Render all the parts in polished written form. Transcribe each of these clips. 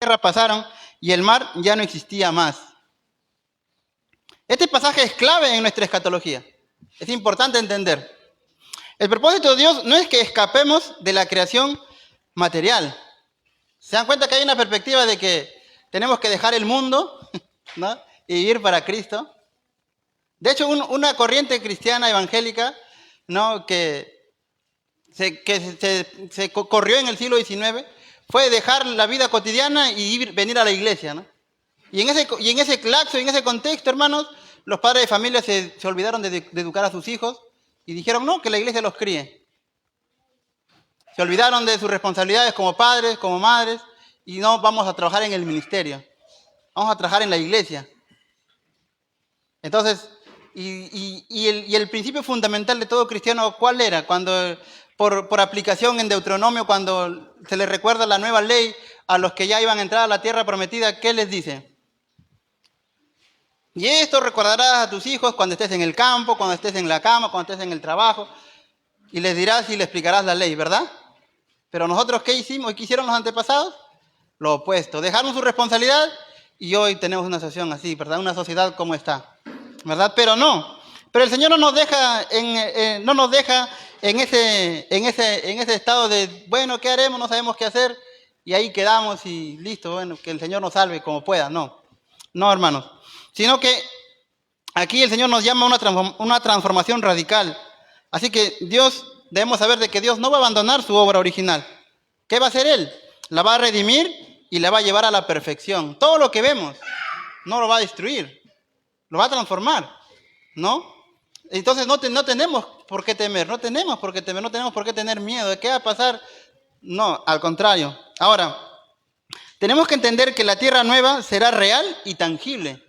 tierra pasaron y el mar ya no existía más. Este pasaje es clave en nuestra escatología. Es importante entender. El propósito de Dios no es que escapemos de la creación material. ¿Se dan cuenta que hay una perspectiva de que tenemos que dejar el mundo, ¿no?, y ir para Cristo? De hecho, una corriente cristiana evangélica, ¿no?, que se corrió en el siglo XIX, fue dejar la vida cotidiana y venir a la iglesia, ¿no? Y en ese lapso, en ese contexto, hermanos, los padres de familia se olvidaron de educar a sus hijos y dijeron, no, que la iglesia los críe. Se olvidaron de sus responsabilidades como padres, como madres, y no vamos a trabajar en el ministerio. Vamos a trabajar en la iglesia. Entonces, el principio fundamental de todo cristiano, ¿cuál era? Cuando, por aplicación en Deuteronomio, cuando se les recuerda la nueva ley a los que ya iban a entrar a la tierra prometida, ¿qué les dice? Y esto recordarás a tus hijos cuando estés en el campo, cuando estés en la cama, cuando estés en el trabajo, y les dirás y les explicarás la ley, ¿verdad? Pero nosotros, ¿qué hicimos? ¿Qué hicieron los antepasados? Lo opuesto. Dejaron su responsabilidad y hoy tenemos una situación así, ¿verdad? Una sociedad como está, ¿verdad? Pero no. Pero el Señor no nos deja en ese estado de, bueno, ¿qué haremos? No sabemos qué hacer. Y ahí quedamos y listo, bueno, que el Señor nos salve como pueda. No, no, hermanos. Sino que aquí el Señor nos llama a una transformación radical. Así que debemos saber de que Dios no va a abandonar su obra original. ¿Qué va a hacer Él? La va a redimir y la va a llevar a la perfección. Todo lo que vemos no lo va a destruir, lo va a transformar, ¿no? Entonces no tenemos por qué temer, no tenemos por qué tener miedo. ¿De qué va a pasar? No, al contrario. Ahora, tenemos que entender que la tierra nueva será real y tangible.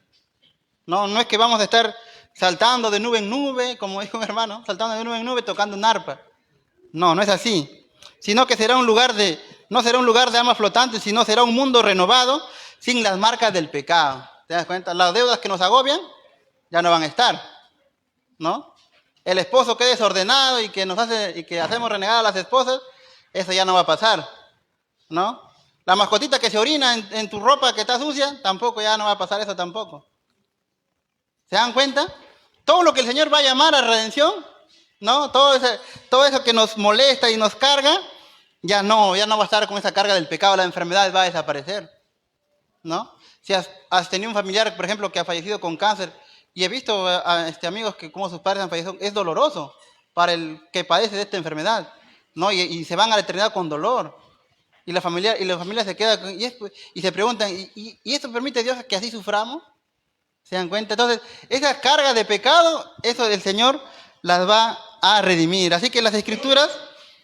No es que vamos a estar saltando de nube en nube, como dijo mi hermano, saltando de nube en nube tocando un arpa. No es así. Sino que no será un lugar de almas flotantes, sino será un mundo renovado sin las marcas del pecado. ¿Te das cuenta? Las deudas que nos agobian ya no van a estar, ¿no? El esposo que es desordenado y que hacemos renegar a las esposas, eso ya no va a pasar, ¿no? La mascotita que se orina en tu ropa que está sucia, tampoco ya no va a pasar eso tampoco. ¿Se dan cuenta? Todo lo que el Señor va a llamar a redención, ¿no? Todo eso que nos molesta y nos carga, ya no va a estar con esa carga del pecado, la enfermedad va a desaparecer, ¿no? Si has tenido un familiar, por ejemplo, que ha fallecido con cáncer, y he visto a amigos que como sus padres han fallecido, es doloroso para el que padece de esta enfermedad, ¿no? Y se van a la eternidad con dolor. Y la familia se queda y se preguntan, ¿y esto permite Dios que así suframos? ¿Se dan cuenta? Entonces, esa carga de pecado, eso el Señor las va a redimir. Así que las Escrituras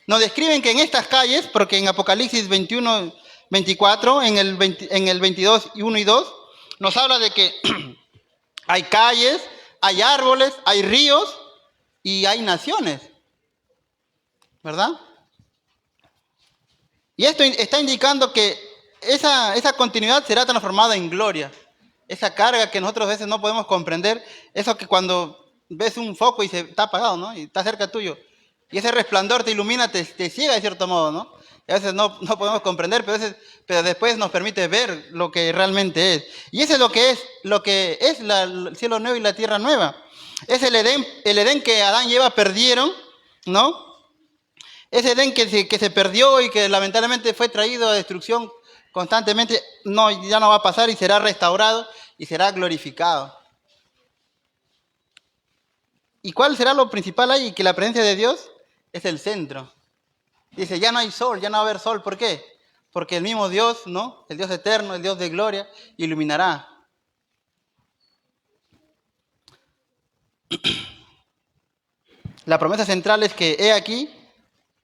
nos describen que en estas calles, porque en Apocalipsis 21, 24, en el 22, 1 y 2, nos habla de que hay calles, hay árboles, hay ríos y hay naciones, ¿verdad? Y esto está indicando que esa continuidad será transformada en gloria. Esa carga que nosotros a veces no podemos comprender, eso que cuando ves un foco y se está apagado, ¿no? Y está cerca tuyo, y ese resplandor te ilumina, te ciega de cierto modo, ¿no? Y a veces no podemos comprender, pero después nos permite ver lo que realmente es. Y eso es lo que es el cielo nuevo y la tierra nueva. Es el Edén que Adán y Eva perdieron, ¿no? Ese Edén que se perdió y que lamentablemente fue traído a destrucción constantemente, ya no va a pasar y será restaurado y será glorificado. ¿Y cuál será lo principal ahí? Que la presencia de Dios es el centro. Dice, ya no hay sol, ya no va a haber sol. ¿Por qué? Porque el mismo Dios, ¿no? El Dios eterno, el Dios de gloria, iluminará. La promesa central es que, he aquí,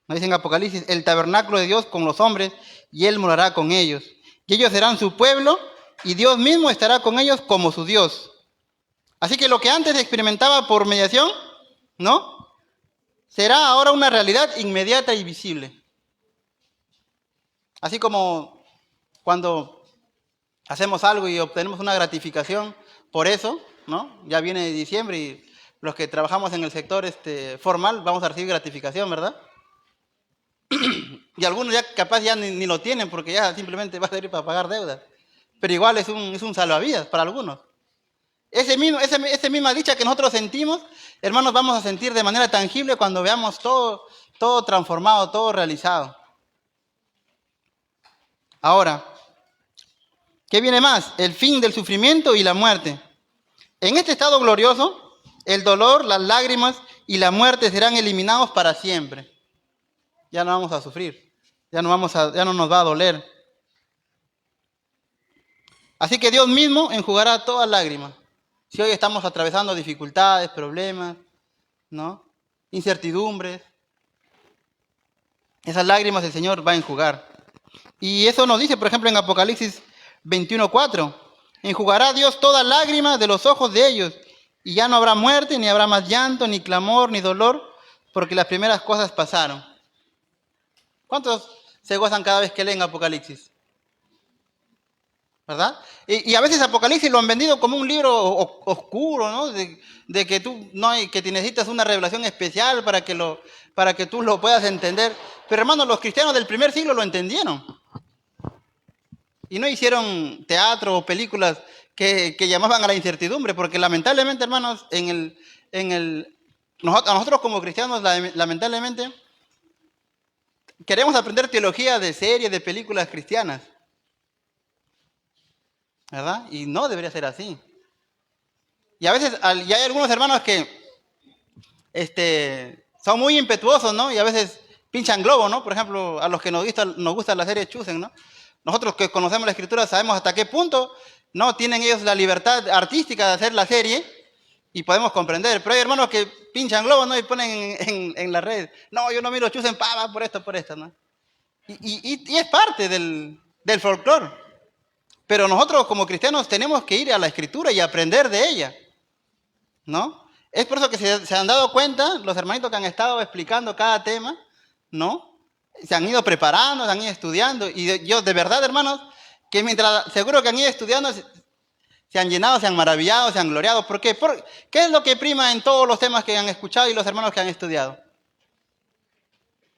nos dice en Apocalipsis, el tabernáculo de Dios con los hombres, y Él morará con ellos. Y ellos serán su pueblo, y Dios mismo estará con ellos como su Dios. Así que lo que antes se experimentaba por mediación, ¿no?, será ahora una realidad inmediata y visible. Así como cuando hacemos algo y obtenemos una gratificación por eso, ¿no? Ya viene diciembre y los que trabajamos en el sector formal vamos a recibir gratificación, ¿verdad? Y algunos ya capaz ya ni lo tienen porque ya simplemente va a servir para pagar deudas. Pero igual es un salvavidas para algunos. Esa misma dicha que nosotros sentimos, hermanos, vamos a sentir de manera tangible cuando veamos todo transformado, todo realizado. Ahora, ¿qué viene más? El fin del sufrimiento y la muerte. En este estado glorioso, el dolor, las lágrimas y la muerte serán eliminados para siempre. Ya no vamos a sufrir, ya no nos va a doler. Así que Dios mismo enjugará todas lágrimas. Si hoy estamos atravesando dificultades, problemas, ¿no? Incertidumbres, esas lágrimas el Señor va a enjugar. Y eso nos dice, por ejemplo, en Apocalipsis 21:4. Enjugará Dios toda lágrima de los ojos de ellos, y ya no habrá muerte, ni habrá más llanto, ni clamor, ni dolor, porque las primeras cosas pasaron. ¿Cuántos se gozan cada vez que leen Apocalipsis? ¿Verdad? Y a veces Apocalipsis lo han vendido como un libro oscuro, ¿no? De que tú que te necesitas una revelación especial para que tú lo puedas entender. Pero hermanos, los cristianos del primer siglo lo entendieron. Y no hicieron teatro o películas que llamaban a la incertidumbre, porque lamentablemente, hermanos, a nosotros como cristianos, lamentablemente, queremos aprender teología de series, de películas cristianas. ¿Verdad? Y no debería ser así. Y a veces y hay algunos hermanos que son muy impetuosos, ¿no? Y a veces pinchan globo, ¿no? Por ejemplo, a los que nos gusta la serie Chosen, ¿no? Nosotros que conocemos la Escritura sabemos hasta qué punto no tienen ellos la libertad artística de hacer la serie y podemos comprender. Pero hay hermanos que pinchan globo, ¿no? Y ponen en la red. No, yo no miro Chosen, por esto, ¿no? Y es parte del folclore. Pero nosotros como cristianos tenemos que ir a la Escritura y aprender de ella, ¿no? Es por eso que se han dado cuenta los hermanitos que han estado explicando cada tema, ¿no? Se han ido preparando, se han ido estudiando. Y yo de verdad, hermanos, que mientras seguro que han ido estudiando, se han llenado, se han maravillado, se han gloriado. ¿Por qué? ¿Qué es lo que prima en todos los temas que han escuchado y los hermanos que han estudiado?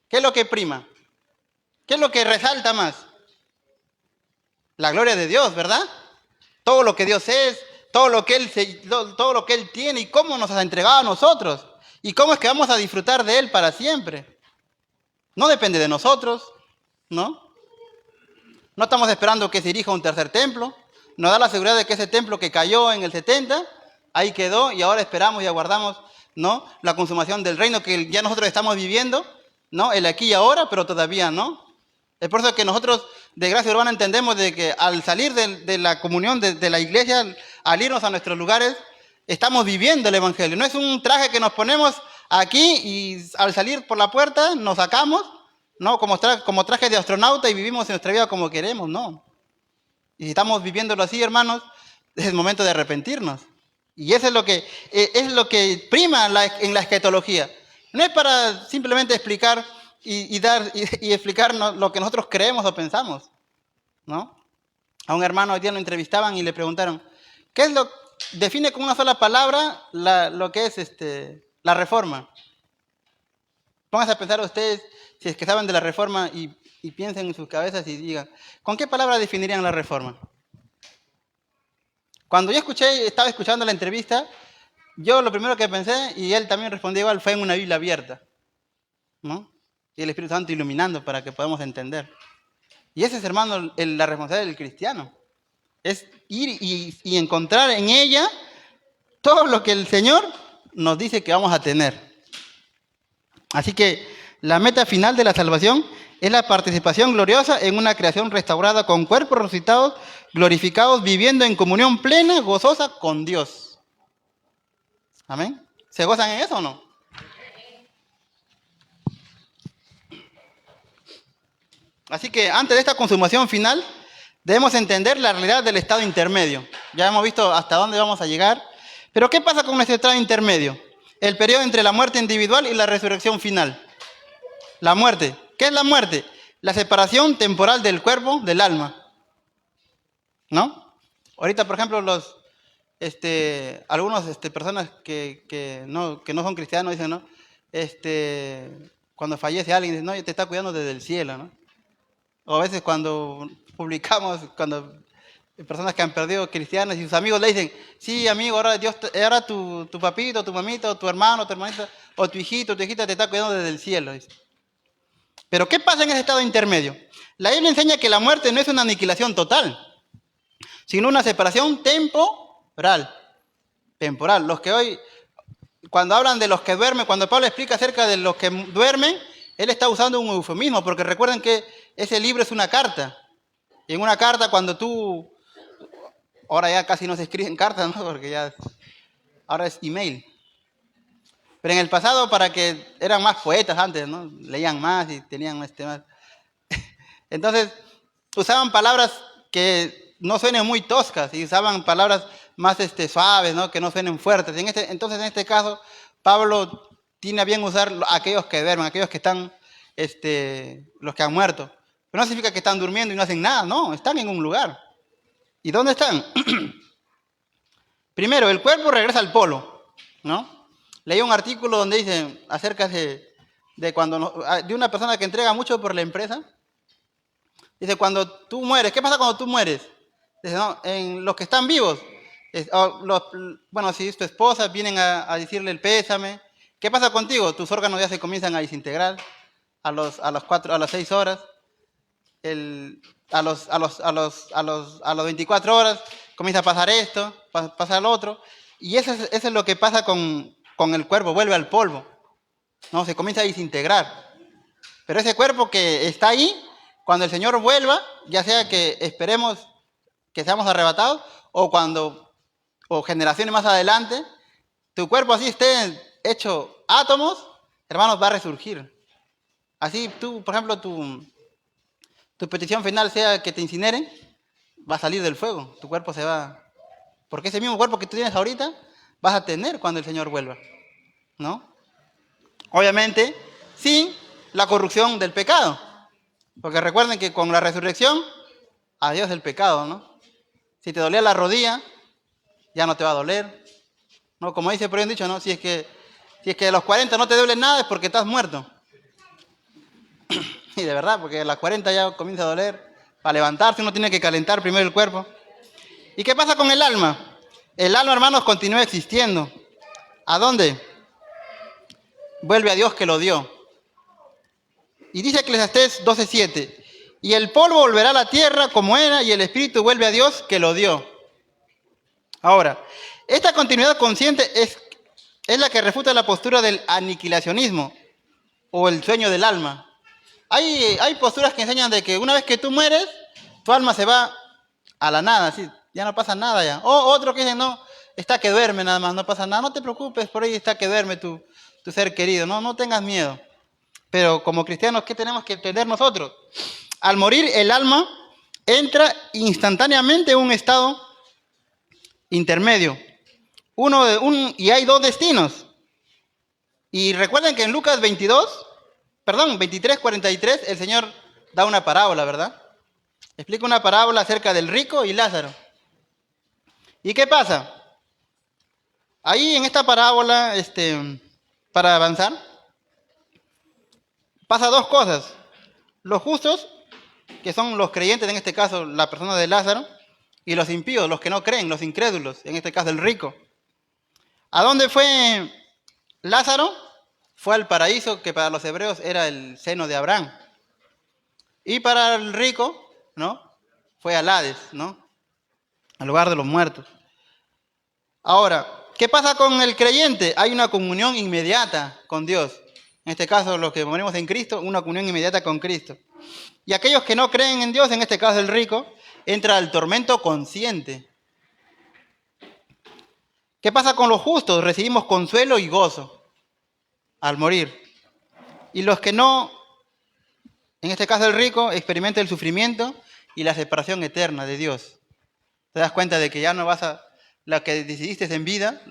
¿Qué es lo que prima? ¿Qué es lo que resalta más? La gloria de Dios, ¿verdad? Todo lo que Dios es, todo lo que Él tiene y cómo nos ha entregado a nosotros. Y cómo es que vamos a disfrutar de Él para siempre. No depende de nosotros, ¿no? No estamos esperando que se erija un tercer templo. Nos da la seguridad de que ese templo que cayó en el 70, ahí quedó y ahora esperamos y aguardamos, ¿no? La consumación del reino que ya nosotros estamos viviendo, ¿no? El aquí y ahora, pero todavía no. Es por eso que nosotros de Gracia Urbana entendemos de que al salir de la comunión de la iglesia, al irnos a nuestros lugares, estamos viviendo el Evangelio. No es un traje que nos ponemos aquí y al salir por la puerta nos sacamos, ¿no? Como traje de astronauta y vivimos nuestra vida como queremos, no. Y si estamos viviéndolo así, hermanos, es el momento de arrepentirnos. Y eso es lo que prima en la escatología. No es para simplemente explicar y explicarnos lo que nosotros creemos o pensamos, ¿no? A un hermano hoy día lo entrevistaban y le preguntaron, define con una sola palabra lo que es la reforma. Pónganse a pensar ustedes, si es que saben de la reforma y piensen en sus cabezas y digan, ¿con qué palabra definirían la reforma? Cuando yo estaba escuchando la entrevista, yo lo primero que pensé, y él también respondió igual, fue en una Biblia abierta, ¿no? Y el Espíritu Santo iluminando para que podamos entender. Y ese es, hermano, la responsabilidad del cristiano. Es ir y encontrar en ella todo lo que el Señor nos dice que vamos a tener. Así que la meta final de la salvación es la participación gloriosa en una creación restaurada con cuerpos resucitados, glorificados, viviendo en comunión plena, gozosa con Dios. ¿Amén? ¿Se gozan en eso o no? Así que antes de esta consumación final, debemos entender la realidad del estado intermedio. Ya hemos visto hasta dónde vamos a llegar. Pero ¿qué pasa con nuestro estado intermedio? El periodo entre la muerte individual y la resurrección final. La muerte. ¿Qué es la muerte? La separación temporal del cuerpo del alma. ¿No? Ahorita, por ejemplo, algunas personas que no son cristianos dicen, ¿no? cuando fallece alguien, dice, no, te está cuidando desde el cielo, ¿no? O a veces cuando publicamos, cuando personas que han perdido cristianos y sus amigos le dicen, sí, amigo, ahora Dios, ahora tu papito, tu mamita, o tu hermano, tu hermanita, o tu hijito, tu hijita te está cuidando desde el cielo. Dice. Pero ¿qué pasa en ese estado intermedio? La Biblia enseña que la muerte no es una aniquilación total, sino una separación temporal. Temporal. Los que hoy, cuando hablan de los que duermen, cuando Pablo explica acerca de los que duermen, él está usando un eufemismo, porque recuerden que ese libro es una carta. Y en una carta, cuando tú, ahora ya casi no se escriben cartas, ¿no? Porque ya, ahora es email. Pero en el pasado, para que eran más poetas antes, ¿no? Leían más y tenían más. Entonces, usaban palabras que no suenen muy toscas y usaban palabras más suaves, ¿no? Que no suenen fuertes. Entonces, en este caso, Pablo tiene a bien usar aquellos que duermen, aquellos que están, los que han muerto. Pero no significa que están durmiendo y no hacen nada, no, están en un lugar. ¿Y dónde están? Primero, el cuerpo regresa al polvo, ¿no? Leí un artículo donde dice acerca de una persona que entrega mucho por la empresa. Dice, cuando tú mueres, ¿qué pasa cuando tú mueres? Dice, no, en los que están vivos, bueno, si es tu esposa, vienen a decirle el pésame. ¿Qué pasa contigo? Tus órganos ya se comienzan a desintegrar a las 6 horas. A las 24 horas comienza a pasar esto, pasa lo otro. Y eso es lo que pasa con el cuerpo, vuelve al polvo. No, se comienza a desintegrar. Pero ese cuerpo que está ahí, cuando el Señor vuelva, ya sea que esperemos que seamos arrebatados, o generaciones más adelante, tu cuerpo así esté hecho átomos, hermanos, va a resurgir. Así tú, por ejemplo, tu petición final sea que te incineren, va a salir del fuego, tu cuerpo se va. Porque ese mismo cuerpo que tú tienes ahorita, vas a tener cuando el Señor vuelva, ¿no? Obviamente, sin la corrupción del pecado. Porque recuerden que con la resurrección, adiós el pecado, ¿no? Si te dolía la rodilla, ya no te va a doler. ¿No? Como dice por ahí un dicho, ¿no? Si es que a los 40 no te duele nada, es porque estás muerto. Y de verdad, porque a las 40 ya comienza a doler. Para levantarse uno tiene que calentar primero el cuerpo. ¿Y qué pasa con el alma? El alma, hermanos, continúa existiendo. ¿A dónde? Vuelve a Dios que lo dio. Y dice Eclesiastés 12:7. Y el polvo volverá a la tierra como era, y el espíritu vuelve a Dios que lo dio. Ahora, esta continuidad consciente es la que refuta la postura del aniquilacionismo o el sueño del alma. Hay posturas que enseñan de que una vez que tú mueres, tu alma se va a la nada, así, ya no pasa nada ya. O otro que dicen, no, está que duerme nada más, no pasa nada, no te preocupes, por ahí está que duerme tu ser querido, no tengas miedo. Pero como cristianos, ¿qué tenemos que entender nosotros? Al morir, el alma entra instantáneamente en un estado intermedio. Y hay 2 destinos. Y recuerden que en Lucas 23:43, el Señor da una parábola, ¿verdad? Explica una parábola acerca del rico y Lázaro. ¿Y qué pasa? Ahí en esta parábola, para avanzar, pasa 2 cosas. Los justos, que son los creyentes, en este caso la persona de Lázaro, y los impíos, los que no creen, los incrédulos, en este caso el rico. ¿A dónde fue Lázaro? Fue al paraíso, que para los hebreos era el seno de Abraham. Y para el rico, ¿no? Fue al Hades, ¿no? Al lugar de los muertos. Ahora, ¿qué pasa con el creyente? Hay una comunión inmediata con Dios. En este caso, los que morimos en Cristo, una comunión inmediata con Cristo. Y aquellos que no creen en Dios, en este caso el rico, entra al tormento consciente. ¿Qué pasa con los justos? Recibimos consuelo y gozo al morir. Y los que no, en este caso el rico, experimenta el sufrimiento y la separación eterna de Dios. Te das cuenta de que ya no vas a... lo que decidiste en vida,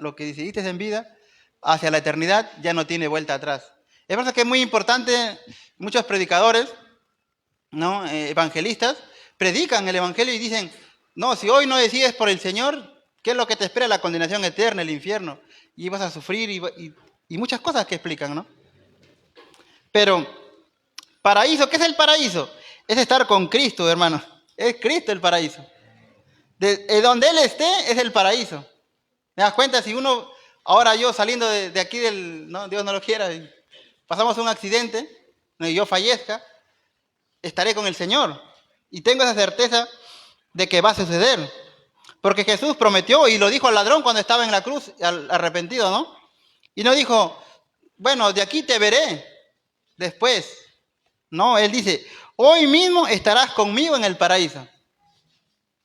hacia la eternidad, ya no tiene vuelta atrás. Es verdad que es muy importante, muchos predicadores, ¿no? Evangelistas, predican el evangelio y dicen, no, si hoy no decides por el Señor, ¿qué es lo que te espera? La condenación eterna, el infierno. Y vas a sufrir y muchas cosas que explican, ¿no? Pero, paraíso, ¿qué es el paraíso? Es estar con Cristo, hermano. Es Cristo el paraíso. De donde Él esté es el paraíso. ¿Me das cuenta? Si uno, ahora yo saliendo de aquí no, Dios no lo quiera, y pasamos un accidente, y yo fallezca, estaré con el Señor. Y tengo esa certeza de que va a suceder. Porque Jesús prometió y lo dijo al ladrón cuando estaba en la cruz, arrepentido, ¿no? Y no dijo, bueno, de aquí te veré después. No, Él dice, hoy mismo estarás conmigo en el paraíso.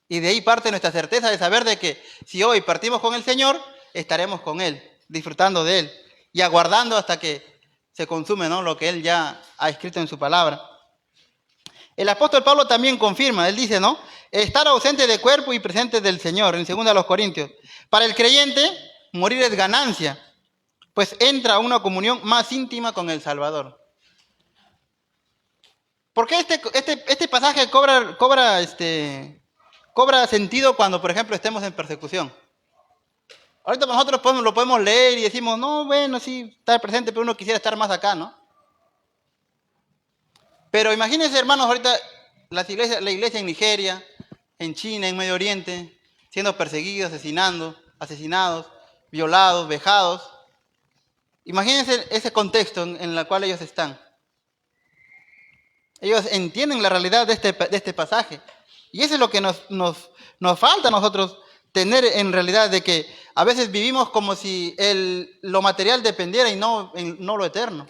Y de ahí parte nuestra certeza de saber de que si hoy partimos con el Señor, estaremos con Él, disfrutando de Él y aguardando hasta que se consume, ¿no?, lo que Él ya ha escrito en su palabra. El apóstol Pablo también confirma, él dice, ¿no?, estar ausente de cuerpo y presente del Señor, en 2 Corintios. Para el creyente, morir es ganancia, pues entra a una comunión más íntima con el Salvador. ¿Por qué este pasaje cobra sentido cuando, por ejemplo, estemos en persecución? Ahorita nosotros lo podemos leer y decimos, no, bueno, sí, estar presente, pero uno quisiera estar más acá, ¿no? Pero imagínense, hermanos, ahorita la iglesia en Nigeria, en China, en Medio Oriente, siendo perseguidos, asesinados, violados, vejados. Imagínense ese contexto en el cual ellos están. Ellos entienden la realidad de este pasaje. Y eso es lo que nos falta a nosotros tener en realidad, de que a veces vivimos como si lo material dependiera y no lo eterno.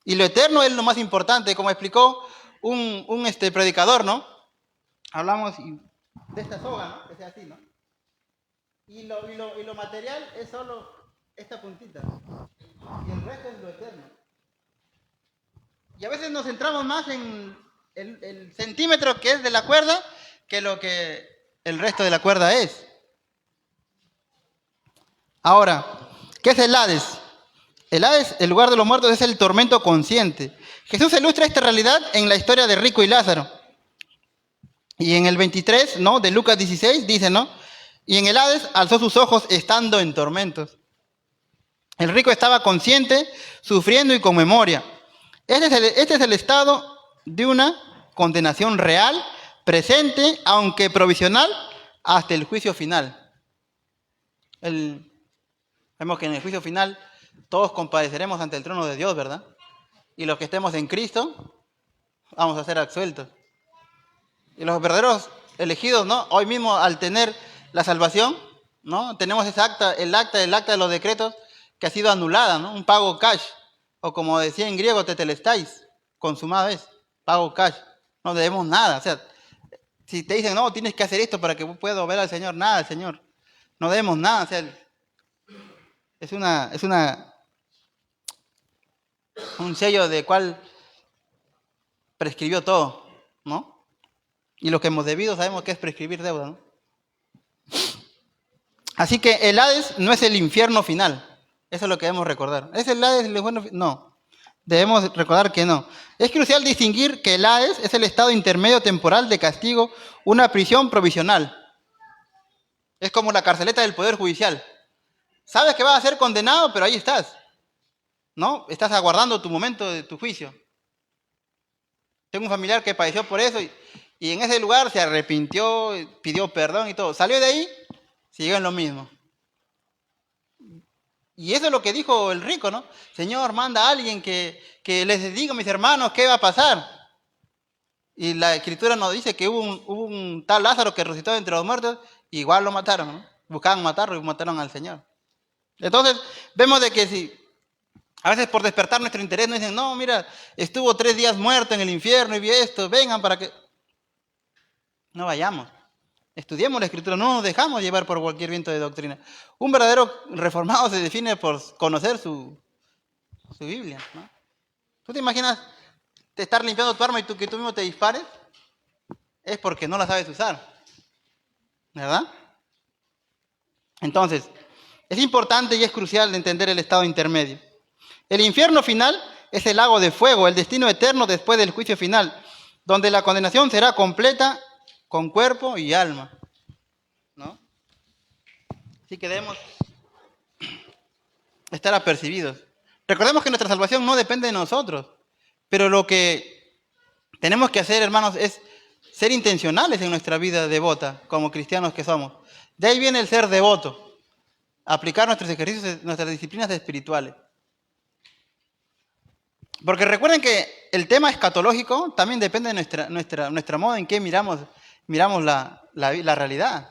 Y lo eterno es lo más importante, como explicó un predicador, ¿no? Hablamos de esta soga, ¿no? Que sea así, ¿no? Y lo material es solo esta puntita. Y el resto es lo eterno. Y a veces nos centramos más en el centímetro que es de la cuerda que lo que el resto de la cuerda es. Ahora, ¿qué es el Hades? El Hades, el lugar de los muertos, es el tormento consciente. Jesús ilustra esta realidad en la historia de Rico y Lázaro. Y en el 23, ¿no?, de Lucas 16, dice, ¿no? Y en el Hades alzó sus ojos estando en tormentos. El rico estaba consciente, sufriendo y con memoria. Este es el estado de una condenación real, presente, aunque provisional, hasta el juicio final. Vemos que en el juicio final todos compareceremos ante el trono de Dios, ¿verdad? Y los que estemos en Cristo vamos a ser absueltos. Y los verdaderos elegidos, ¿no?, hoy mismo, al tener la salvación, ¿no?, tenemos el acta de los decretos que ha sido anulada, ¿no?, un pago cash, o como decía en griego, tetelestais, consumado es, pago cash, no debemos nada. O sea, si te dicen, no, tienes que hacer esto para que puedas ver al Señor, nada, al Señor, no debemos nada. O sea, es un sello de cual prescribió todo, ¿no? Y lo que hemos debido sabemos que es prescribir deuda, ¿no? Así que el Hades no es el infierno final. Eso es lo que debemos recordar. ¿Es el Hades el infierno final? No. Debemos recordar que no. Es crucial distinguir que el Hades es el estado intermedio temporal de castigo, una prisión provisional. Es como la carceleta del Poder Judicial. Sabes que vas a ser condenado, pero ahí estás, ¿no? Estás aguardando tu momento de tu juicio. Tengo un familiar que padeció por eso y en ese lugar se arrepintió, pidió perdón y todo. Salió de ahí, siguió en lo mismo. Y eso es lo que dijo el rico, ¿no? Señor, manda a alguien que les diga a mis hermanos qué va a pasar. Y la Escritura nos dice que hubo un tal Lázaro que resucitó entre los muertos, y igual lo mataron, ¿no? Buscaban matarlo y mataron al Señor. Entonces, vemos de que si a veces por despertar nuestro interés nos dicen, no, mira, estuvo 3 días muerto en el infierno y vio esto, vengan para que... No vayamos. Estudiemos la Escritura, no nos dejamos llevar por cualquier viento de doctrina. Un verdadero reformado se define por conocer su Biblia, ¿no? ¿Tú te imaginas estar limpiando tu arma y que tú mismo te dispares? Es porque no la sabes usar, ¿verdad? Entonces, es importante y es crucial entender el estado intermedio. El infierno final es el lago de fuego, el destino eterno después del juicio final, donde la condenación será completa con cuerpo y alma, ¿no? Así que debemos estar apercibidos. Recordemos que nuestra salvación no depende de nosotros, pero lo que tenemos que hacer, hermanos, es ser intencionales en nuestra vida devota, como cristianos que somos. De ahí viene el ser devoto, aplicar nuestros ejercicios, nuestras disciplinas espirituales. Porque recuerden que el tema escatológico también depende de nuestra modo en que miramos la realidad,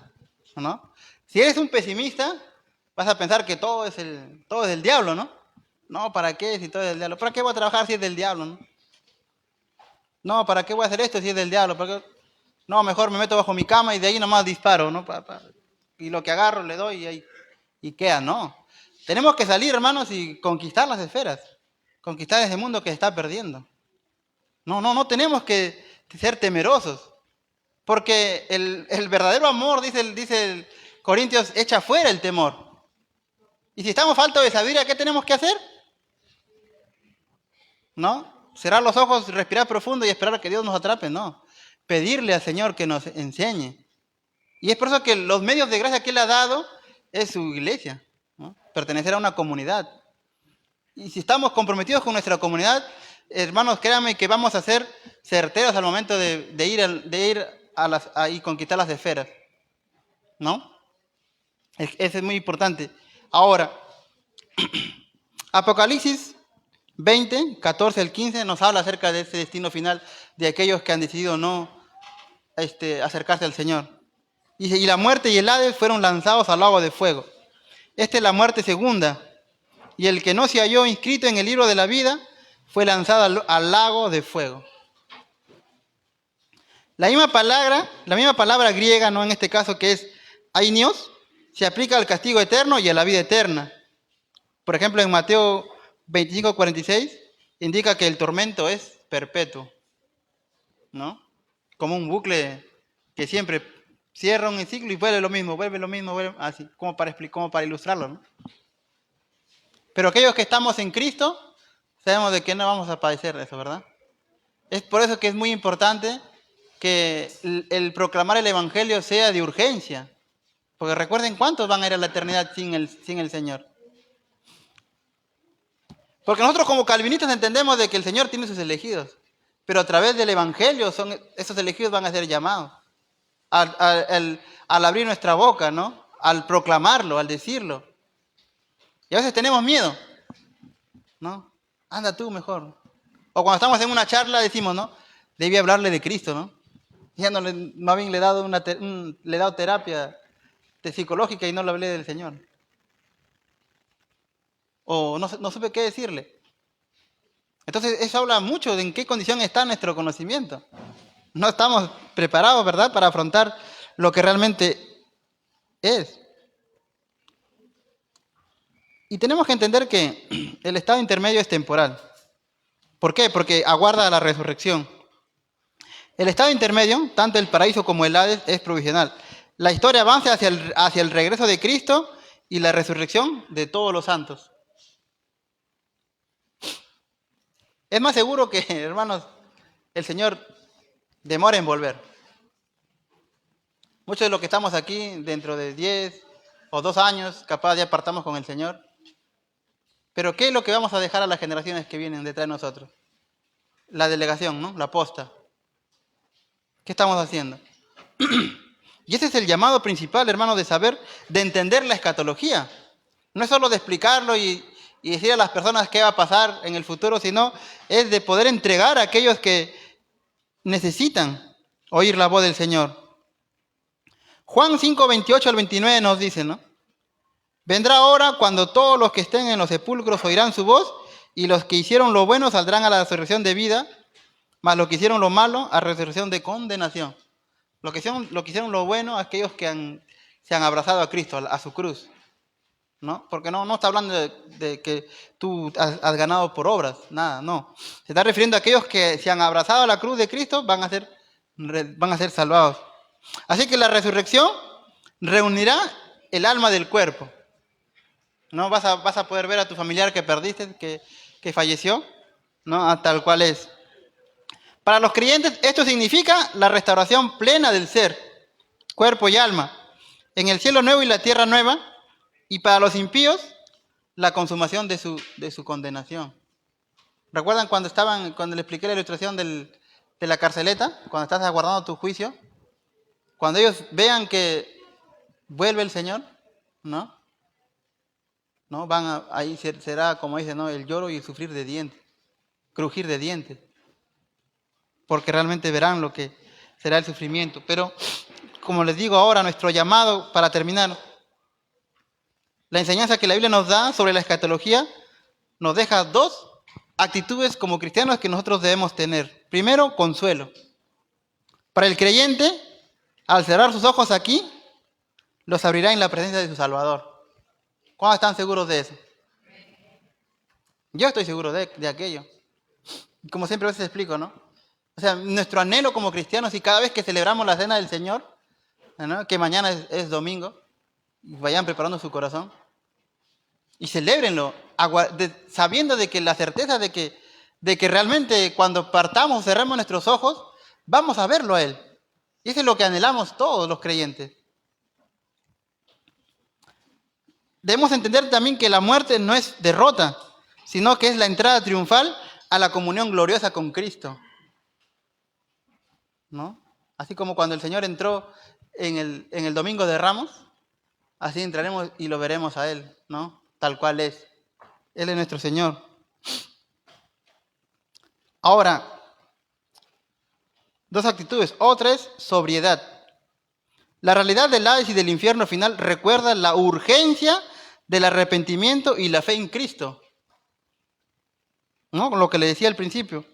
¿no? Si eres un pesimista, vas a pensar que todo es del diablo, ¿no? No, ¿para qué si todo es del diablo? ¿Para qué voy a trabajar si es del diablo, no? No, ¿para qué voy a hacer esto si es del diablo? No, mejor me meto bajo mi cama y de ahí nomás disparo, ¿no? Y lo que agarro le doy y queda, ¿no? Tenemos que salir, hermanos, y conquistar las esferas. Conquistar ese mundo que se está perdiendo. No tenemos que ser temerosos. Porque el verdadero amor, dice el Corintios, echa fuera el temor. Y si estamos faltos de sabiduría, ¿qué tenemos que hacer? ¿No? Cerrar los ojos, respirar profundo y esperar a que Dios nos atrape, no. Pedirle al Señor que nos enseñe. Y es por eso que los medios de gracia que Él ha dado es su iglesia, ¿no? Pertenecer a una comunidad. Y si estamos comprometidos con nuestra comunidad, hermanos, créanme que vamos a ser certeros al momento de ir a conquistar las esferas, ¿no? Eso es muy importante. Ahora, Apocalipsis 20, 14 al 15 nos habla acerca de ese destino final de aquellos que han decidido no acercarse al Señor. Dice, y la muerte y el Hades fueron lanzados al lago de fuego. Esta es la muerte segunda. Y el que no se halló inscrito en el libro de la vida fue lanzado al lago de fuego. La misma palabra griega, ¿no? En este caso que es ainios, se aplica al castigo eterno y a la vida eterna. Por ejemplo, en Mateo 25, 46, indica que el tormento es perpetuo, ¿no? Como un bucle que siempre cierra un ciclo y vuelve lo mismo, así, como para ilustrarlo, ¿no? Pero aquellos que estamos en Cristo, sabemos de que no vamos a padecer eso, ¿verdad? Es por eso que es muy importante que el proclamar el Evangelio sea de urgencia. Porque recuerden cuántos van a ir a la eternidad sin el Señor. Porque nosotros como calvinistas entendemos de que el Señor tiene sus elegidos. Pero a través del Evangelio esos elegidos van a ser llamados. Al abrir nuestra boca, ¿no? Al proclamarlo, al decirlo. Y a veces tenemos miedo, ¿no? Anda tú mejor. O cuando estamos en una charla decimos, ¿no? Debí hablarle de Cristo, ¿no? Ya más bien le he dado terapia psicológica y no le hablé del Señor. O no supe qué decirle. Entonces eso habla mucho de en qué condición está nuestro conocimiento. No estamos preparados, ¿verdad?, para afrontar lo que realmente es. Y tenemos que entender que el estado intermedio es temporal. ¿Por qué? Porque aguarda a la resurrección. El estado intermedio, tanto el paraíso como el Hades, es provisional. La historia avanza hacia el regreso de Cristo y la resurrección de todos los santos. Es más seguro que, hermanos, el Señor demore en volver. Muchos de los que estamos aquí, dentro de 10 o 2 años, capaz ya partamos con el Señor. Pero ¿qué es lo que vamos a dejar a las generaciones que vienen detrás de nosotros? La delegación, ¿no? La posta. ¿Qué estamos haciendo? Y ese es el llamado principal, hermano, de entender la escatología. No es solo de explicarlo y decir a las personas qué va a pasar en el futuro, sino es de poder entregar a aquellos que necesitan oír la voz del Señor. Juan 5, 28 al 29 nos dice, ¿no? Vendrá hora cuando todos los que estén en los sepulcros oirán su voz, y los que hicieron lo bueno saldrán a la resurrección de vida, mas los que hicieron lo malo a resurrección de condenación. Los que hicieron lo bueno, aquellos que se han abrazado a Cristo, a su cruz, ¿no? Porque no está hablando de que tú has ganado por obras, nada, no. Se está refiriendo a aquellos que se han abrazado a la cruz de Cristo, van a ser salvados. Así que la resurrección reunirá el alma del cuerpo. ¿No? Vas a poder ver a tu familiar que perdiste, que falleció, ¿no? Tal cual es. Para los creyentes esto significa la restauración plena del ser, cuerpo y alma, en el cielo nuevo y la tierra nueva. Y para los impíos, la consumación de su condenación. ¿Recuerdan cuando le expliqué la ilustración de la carceleta? Cuando estás aguardando tu juicio. Cuando ellos vean que vuelve el Señor, ¿no? ¿No? Ahí será, como dice, ¿no? El lloro y el sufrir de dientes, crujir de dientes. Porque realmente verán lo que será el sufrimiento. Pero, como les digo ahora, nuestro llamado, para terminar, la enseñanza que la Biblia nos da sobre la escatología nos deja dos actitudes como cristianos que nosotros debemos tener. Primero, consuelo. Para el creyente, al cerrar sus ojos aquí, los abrirá en la presencia de su Salvador. ¿Cuándo están seguros de eso? Yo estoy seguro de aquello. Como siempre a veces explico, ¿no? O sea, nuestro anhelo como cristianos, y cada vez que celebramos la cena del Señor, ¿no? Que mañana es domingo, y vayan preparando su corazón, y celébrenlo, sabiendo de que la certeza de que realmente cuando partamos, cerremos nuestros ojos, vamos a verlo a Él. Y eso es lo que anhelamos todos los creyentes. Debemos entender también que la muerte no es derrota, sino que es la entrada triunfal a la comunión gloriosa con Cristo, ¿no? Así como cuando el Señor entró en el Domingo de Ramos, así entraremos y lo veremos a Él, ¿no? Tal cual es. Él es nuestro Señor. Ahora, dos actitudes. Otra es sobriedad. La realidad del Hades y del infierno final recuerda la urgencia del arrepentimiento y la fe en Cristo, ¿no? Lo que le decía al principio.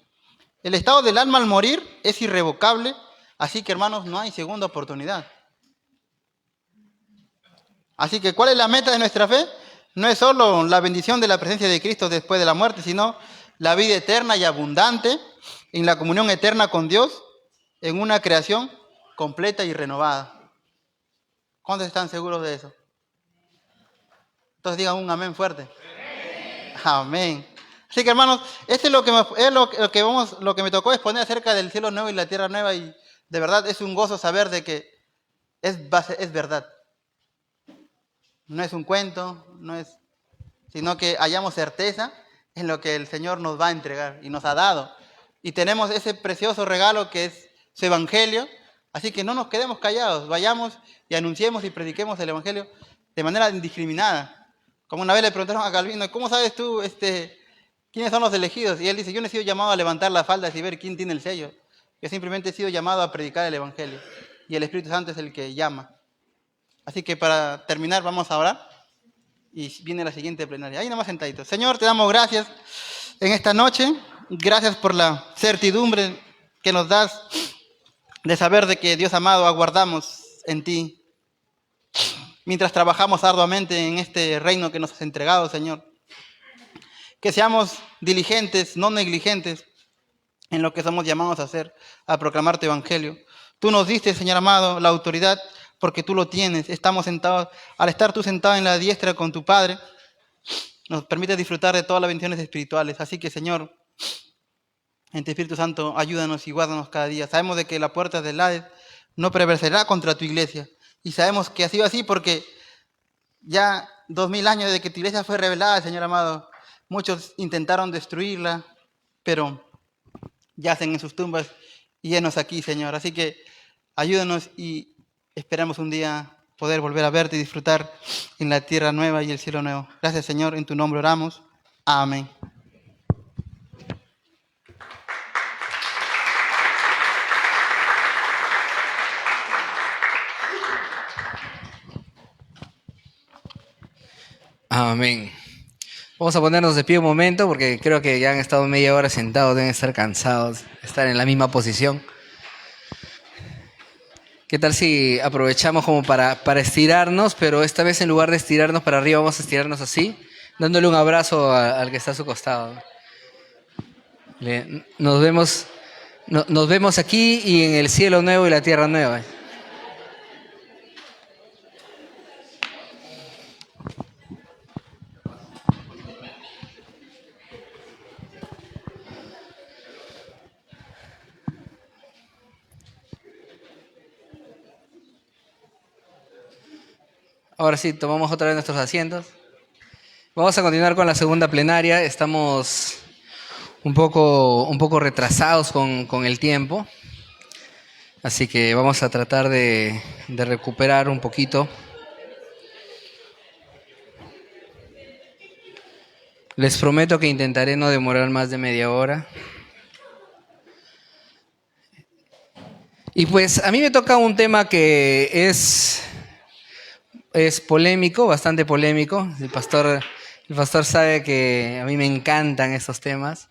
El estado del alma al morir es irrevocable, así que hermanos, no hay segunda oportunidad. Así que, ¿cuál es la meta de nuestra fe? No es solo la bendición de la presencia de Cristo después de la muerte, sino la vida eterna y abundante en la comunión eterna con Dios, en una creación completa y renovada. ¿Cuántos están seguros de eso? Entonces digan un amén fuerte. Amén. Así que hermanos, este es lo que me tocó exponer acerca del cielo nuevo y la tierra nueva, y de verdad es un gozo saber de que es verdad. No es un cuento, sino que hayamos certeza en lo que el Señor nos va a entregar y nos ha dado. Y tenemos ese precioso regalo que es su evangelio, así que no nos quedemos callados, vayamos y anunciemos y prediquemos el evangelio de manera indiscriminada. Como una vez le preguntaron a Calvino, ¿cómo sabes tú quiénes son los elegidos? Y él dice, yo no he sido llamado a levantar las faldas y ver quién tiene el sello. Yo simplemente he sido llamado a predicar el evangelio. Y el Espíritu Santo es el que llama. Así que para terminar vamos a orar y viene la siguiente plenaria. Ahí nada más sentaditos. Señor, te damos gracias en esta noche. Gracias por la certidumbre que nos das de saber de que, Dios amado, aguardamos en ti mientras trabajamos arduamente en este reino que nos has entregado, Señor. Que seamos diligentes, no negligentes en lo que somos llamados a hacer, a proclamar tu evangelio. Tú nos diste, Señor amado, la autoridad porque tú lo tienes. Estamos sentados, al estar tú sentado en la diestra con tu Padre, nos permite disfrutar de todas las bendiciones espirituales. Así que, Señor, en tu Espíritu Santo, ayúdanos y guárdanos cada día. Sabemos de que la puerta del Hades no prevalecerá contra tu iglesia. Y sabemos que ha sido así porque ya 2000 años desde que tu iglesia fue revelada, Señor amado, muchos intentaron destruirla, pero yacen en sus tumbas y llenos aquí, Señor. Así que ayúdanos y esperamos un día poder volver a verte y disfrutar en la tierra nueva y el cielo nuevo. Gracias, Señor, en tu nombre oramos. Amén. Amén. Vamos a ponernos de pie un momento porque creo que ya han estado media hora sentados, deben estar cansados, estar en la misma posición. ¿Qué tal si aprovechamos como para estirarnos, pero esta vez en lugar de estirarnos para arriba vamos a estirarnos así, dándole un abrazo al que está a su costado? Nos vemos aquí y en el cielo nuevo y la tierra nueva. Ahora sí, tomamos otra vez nuestros asientos. Vamos a continuar con la segunda plenaria. Estamos un poco retrasados con el tiempo, así que vamos a tratar de recuperar un poquito. Les prometo que intentaré no demorar más de media hora. Y pues a mí me toca un tema que es polémico, bastante polémico. El pastor sabe que a mí me encantan estos temas,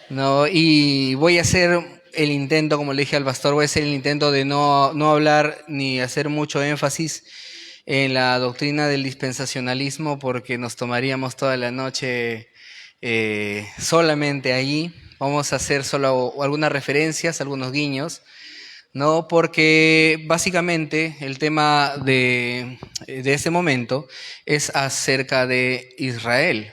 ¿no? Y voy a hacer el intento, como le dije al pastor, voy a hacer el intento de no hablar ni hacer mucho énfasis en la doctrina del dispensacionalismo, porque nos tomaríamos toda la noche solamente allí. Vamos a hacer solo algunas referencias, algunos guiños, ¿no? Porque básicamente el tema de este momento es acerca de Israel,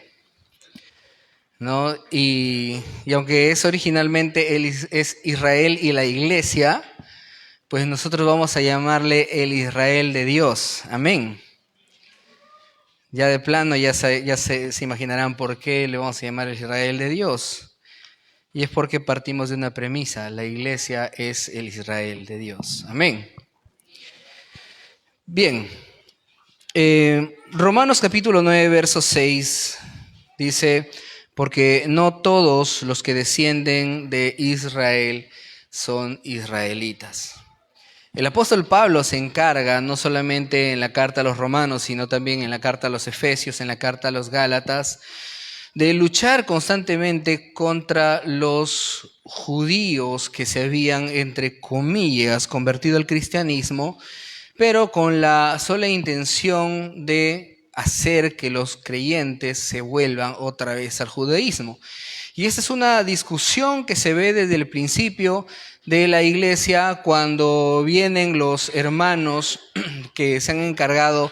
¿no? Y aunque es originalmente es Israel y la iglesia, pues nosotros vamos a llamarle el Israel de Dios. Amén. Ya de plano se imaginarán por qué le vamos a llamar el Israel de Dios. Y es porque partimos de una premisa: la iglesia es el Israel de Dios. Amén. Bien, Romanos capítulo 9, verso 6 dice: porque no todos los que descienden de Israel son israelitas. El apóstol Pablo se encarga, no solamente en la carta a los romanos, sino también en la carta a los efesios, en la carta a los gálatas, de luchar constantemente contra los judíos que se habían, entre comillas, convertido al cristianismo, pero con la sola intención de hacer que los creyentes se vuelvan otra vez al judaísmo. Y esta es una discusión que se ve desde el principio de la iglesia, cuando vienen los hermanos que se han encargado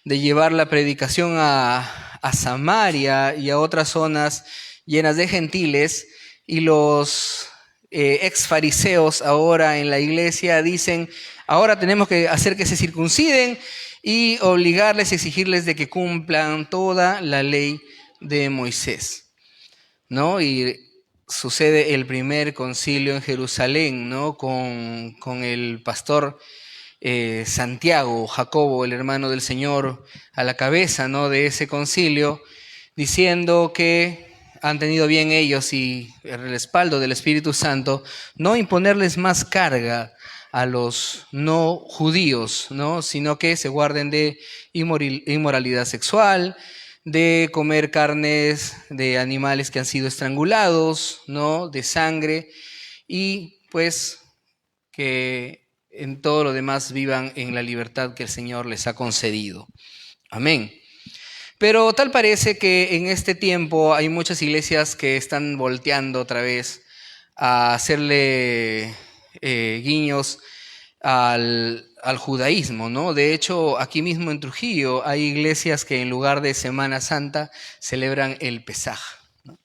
de llevar la predicación a Samaria y a otras zonas llenas de gentiles, y los ex fariseos ahora en la iglesia dicen: ahora tenemos que hacer que se circunciden y obligarles, exigirles de que cumplan toda la ley de Moisés, ¿no? Y sucede el primer concilio en Jerusalén, ¿no? Con el pastor Santiago, Jacobo, el hermano del Señor, a la cabeza, ¿no?, de ese concilio, diciendo que han tenido bien ellos, y el respaldo del Espíritu Santo, no imponerles más carga a los no judíos, ¿no?, sino que se guarden de inmoralidad sexual, de comer carnes de animales que han sido estrangulados, ¿no?, de sangre, y pues que en todo lo demás vivan en la libertad que el Señor les ha concedido. Amén. Pero tal parece que en este tiempo hay muchas iglesias que están volteando otra vez a hacerle guiños al judaísmo, ¿no? De hecho, aquí mismo en Trujillo hay iglesias que en lugar de Semana Santa celebran el Pesaj, ¿no?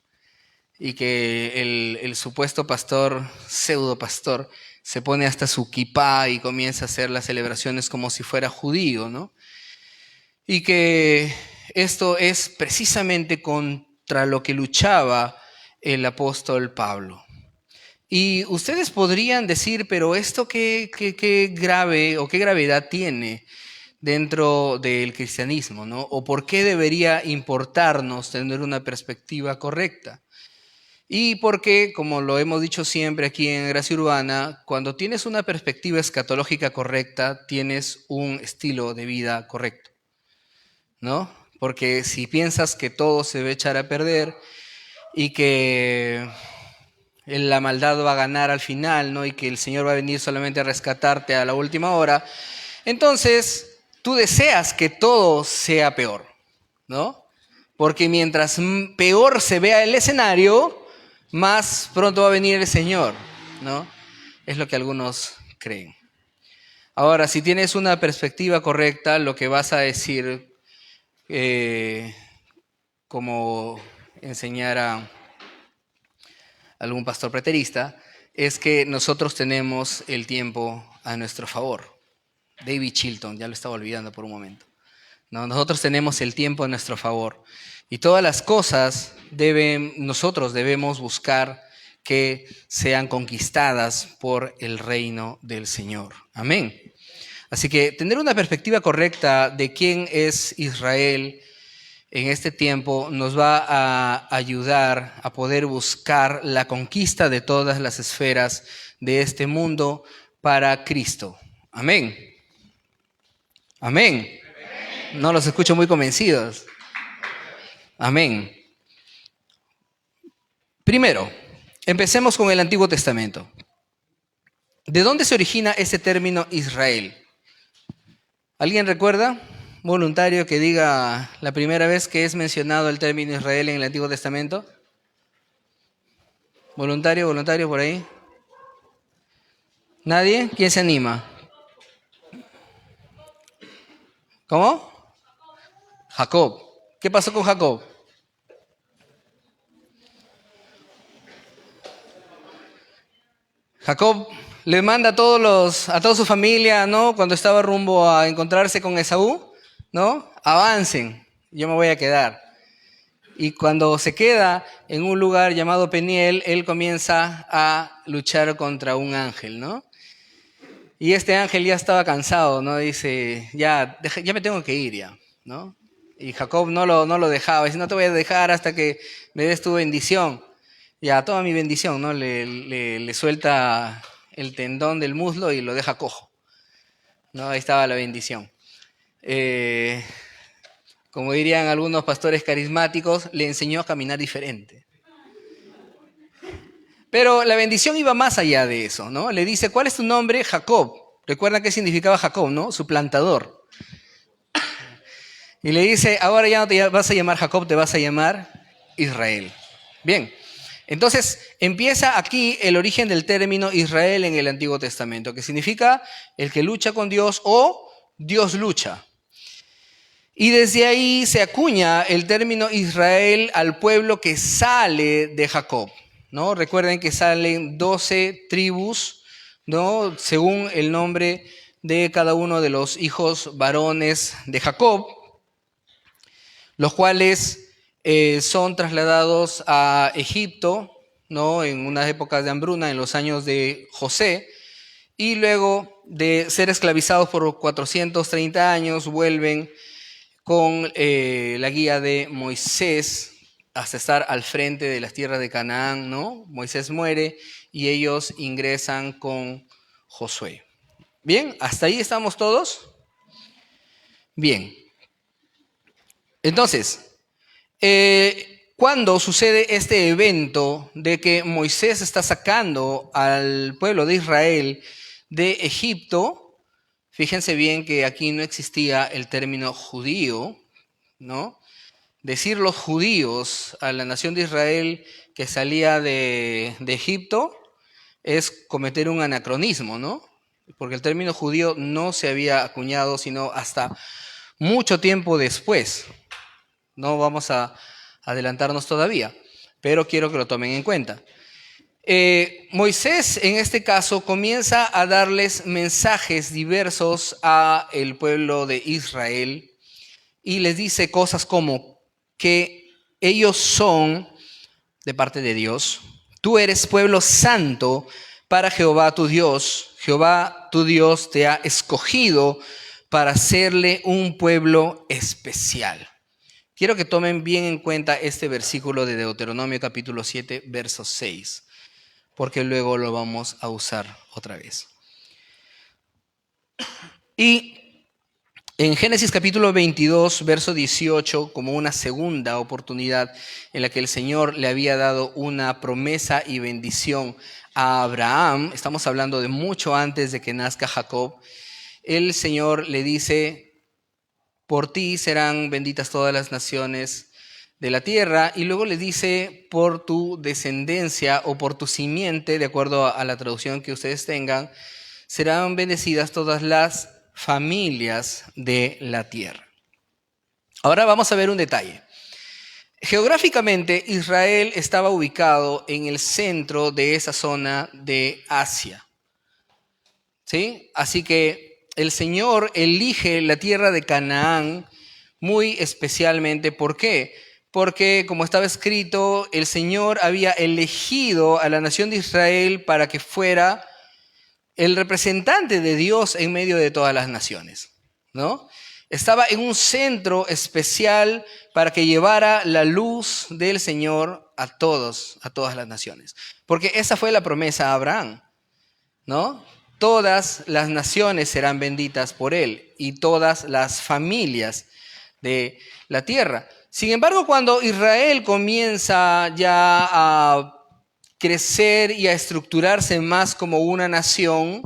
Y que el supuesto pastor, pseudo pastor, se pone hasta su kipá y comienza a hacer las celebraciones como si fuera judío, ¿no? Y que esto es precisamente contra lo que luchaba el apóstol Pablo. Y ustedes podrían decir: pero esto qué grave o qué gravedad tiene dentro del cristianismo, ¿no? O por qué debería importarnos tener una perspectiva correcta. Y porque, como lo hemos dicho siempre aquí en Gracia Urbana, cuando tienes una perspectiva escatológica correcta, tienes un estilo de vida correcto, ¿no? Porque si piensas que todo se va a echar a perder y que la maldad va a ganar al final, ¿no?, y que el Señor va a venir solamente a rescatarte a la última hora, entonces tú deseas que todo sea peor, ¿no? Porque mientras peor se vea el escenario, más pronto va a venir el Señor, ¿no? Es lo que algunos creen. Ahora, si tienes una perspectiva correcta, lo que vas a decir, como enseñara algún pastor preterista, es que nosotros tenemos el tiempo a nuestro favor. David Chilton, ya lo estaba olvidando por un momento, ¿no? Nosotros tenemos el tiempo a nuestro favor. Y todas las cosas nosotros debemos buscar que sean conquistadas por el reino del Señor. Amén. Así que tener una perspectiva correcta de quién es Israel en este tiempo nos va a ayudar a poder buscar la conquista de todas las esferas de este mundo para Cristo. Amén. Amén. No los escucho muy convencidos. Amén. Primero, empecemos con el Antiguo Testamento. ¿De dónde se origina ese término Israel? ¿Alguien recuerda? Voluntario que diga la primera vez que es mencionado el término Israel en el Antiguo Testamento. Voluntario por ahí. ¿Nadie? ¿Quién se anima? ¿Cómo? Jacob. ¿Qué pasó con Jacob? Jacob le manda a toda su familia, ¿no? Cuando estaba rumbo a encontrarse con Esaú, ¿no? Avancen, yo me voy a quedar. Y cuando se queda en un lugar llamado Peniel, él comienza a luchar contra un ángel, ¿no? Y este ángel ya estaba cansado, ¿no? Dice, ya me tengo que ir ya, ¿no? Y Jacob no lo dejaba, dice, no te voy a dejar hasta que me des tu bendición. Ya, toma mi bendición, ¿no? Le suelta el tendón del muslo y lo deja cojo, ¿no? Ahí estaba la bendición. Como dirían algunos pastores carismáticos, le enseñó a caminar diferente. Pero la bendición iba más allá de eso, ¿no? Le dice, ¿cuál es tu nombre? Jacob. ¿Recuerdan qué significaba Jacob, no? Suplantador. Y le dice, ahora ya no te vas a llamar Jacob, te vas a llamar Israel. Bien. Entonces, empieza aquí el origen del término Israel en el Antiguo Testamento, que significa el que lucha con Dios o Dios lucha. Y desde ahí se acuña el término Israel al pueblo que sale de Jacob, ¿no? Recuerden que salen 12 tribus, ¿no? Según el nombre de cada uno de los hijos varones de Jacob, los cuales son trasladados a Egipto, ¿no? En unas épocas de hambruna, en los años de José, y luego de ser esclavizados por 430 años, vuelven con la guía de Moisés hasta estar al frente de las tierras de Canaán, ¿no? Moisés muere y ellos ingresan con Josué. Bien, ¿hasta ahí estamos todos? Bien. Entonces, cuando sucede este evento de que Moisés está sacando al pueblo de Israel de Egipto, fíjense bien que aquí no existía el término judío, ¿no? Decir los judíos a la nación de Israel que salía de Egipto es cometer un anacronismo, ¿no? Porque el término judío no se había acuñado sino hasta mucho tiempo después. No vamos a adelantarnos todavía, pero quiero que lo tomen en cuenta. Moisés, en este caso, comienza a darles mensajes diversos a el pueblo de Israel y les dice cosas como que ellos son de parte de Dios. Tú eres pueblo santo para Jehová tu Dios. Jehová tu Dios te ha escogido para hacerle un pueblo especial. Quiero que tomen bien en cuenta este versículo de Deuteronomio capítulo 7, verso 6, porque luego lo vamos a usar otra vez. Y en Génesis capítulo 22, verso 18, como una segunda oportunidad en la que el Señor le había dado una promesa y bendición a Abraham, estamos hablando de mucho antes de que nazca Jacob, el Señor le dice, por ti serán benditas todas las naciones de la tierra, y luego le dice, por tu descendencia o por tu simiente, de acuerdo a la traducción que ustedes tengan, serán bendecidas todas las familias de la tierra. Ahora vamos a ver un detalle. Geográficamente, Israel estaba ubicado en el centro de esa zona de Asia, ¿sí? Así que el Señor elige la tierra de Canaán muy especialmente. ¿Por qué? Porque, como estaba escrito, el Señor había elegido a la nación de Israel para que fuera el representante de Dios en medio de todas las naciones, ¿no? Estaba en un centro especial para que llevara la luz del Señor a todas las naciones. Porque esa fue la promesa a Abraham, ¿no? Todas las naciones serán benditas por él y todas las familias de la tierra. Sin embargo, cuando Israel comienza ya a crecer y a estructurarse más como una nación,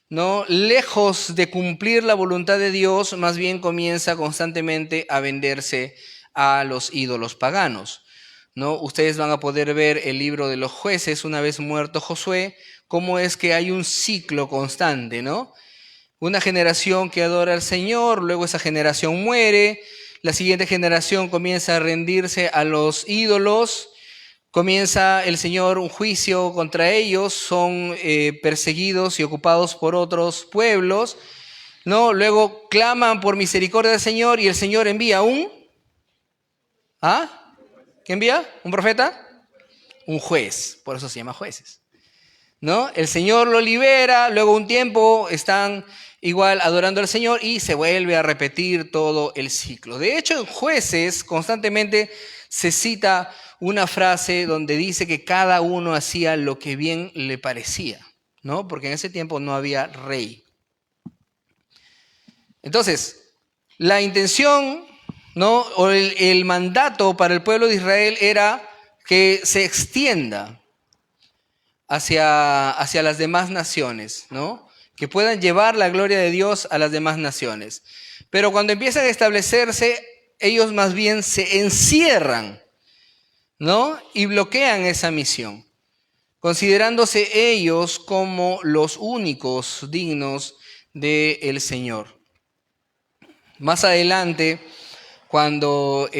¿no? Lejos de cumplir la voluntad de Dios, más bien comienza constantemente a venderse a los ídolos paganos, ¿no? Ustedes van a poder ver el libro de los jueces una vez muerto Josué, cómo es que hay un ciclo constante, ¿no? Una generación que adora al Señor, luego esa generación muere, la siguiente generación comienza a rendirse a los ídolos, comienza el Señor un juicio contra ellos, son perseguidos y ocupados por otros pueblos, ¿no? Luego claman por misericordia del Señor y el Señor envía ¿qué envía? ¿Un profeta? Un juez, por eso se llama jueces, ¿no? El Señor lo libera, luego un tiempo están igual adorando al Señor y se vuelve a repetir todo el ciclo. De hecho, en Jueces constantemente se cita una frase donde dice que cada uno hacía lo que bien le parecía, ¿no? Porque en ese tiempo no había rey. Entonces, la intención, ¿no? O el mandato para el pueblo de Israel era que se extienda hacia las demás naciones, ¿no? Que puedan llevar la gloria de Dios a las demás naciones. Pero cuando empiezan a establecerse, ellos más bien se encierran, ¿no? Y bloquean esa misión, considerándose ellos como los únicos dignos del Señor. Más adelante, cuando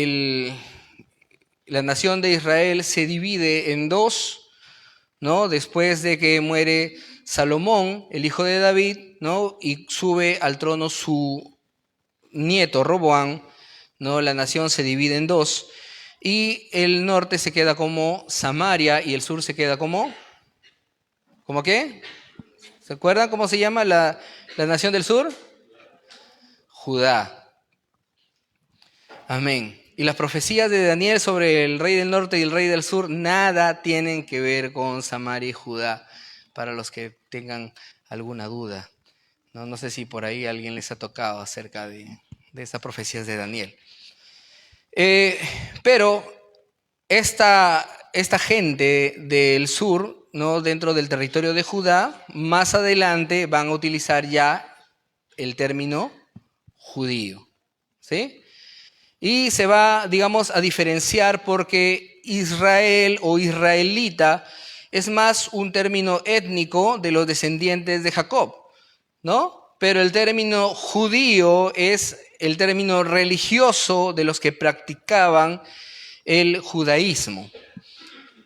la nación de Israel se divide en dos, ¿no? Después de que muere Salomón, el hijo de David, ¿no? Y sube al trono su nieto Roboam, ¿no? La nación se divide en dos y el norte se queda como Samaria y el sur se queda como ¿cómo qué? ¿Se acuerdan cómo se llama la nación del sur? Judá. Amén. Y las profecías de Daniel sobre el rey del norte y el rey del sur nada tienen que ver con Samaria y Judá, para los que tengan alguna duda. No sé si por ahí alguien les ha tocado acerca de esas profecías de Daniel. Pero esta gente del sur, ¿no? Dentro del territorio de Judá, más adelante van a utilizar ya el término judío, ¿sí? Y se va, digamos, a diferenciar porque Israel o israelita es más un término étnico de los descendientes de Jacob, ¿no? Pero el término judío es el término religioso de los que practicaban el judaísmo,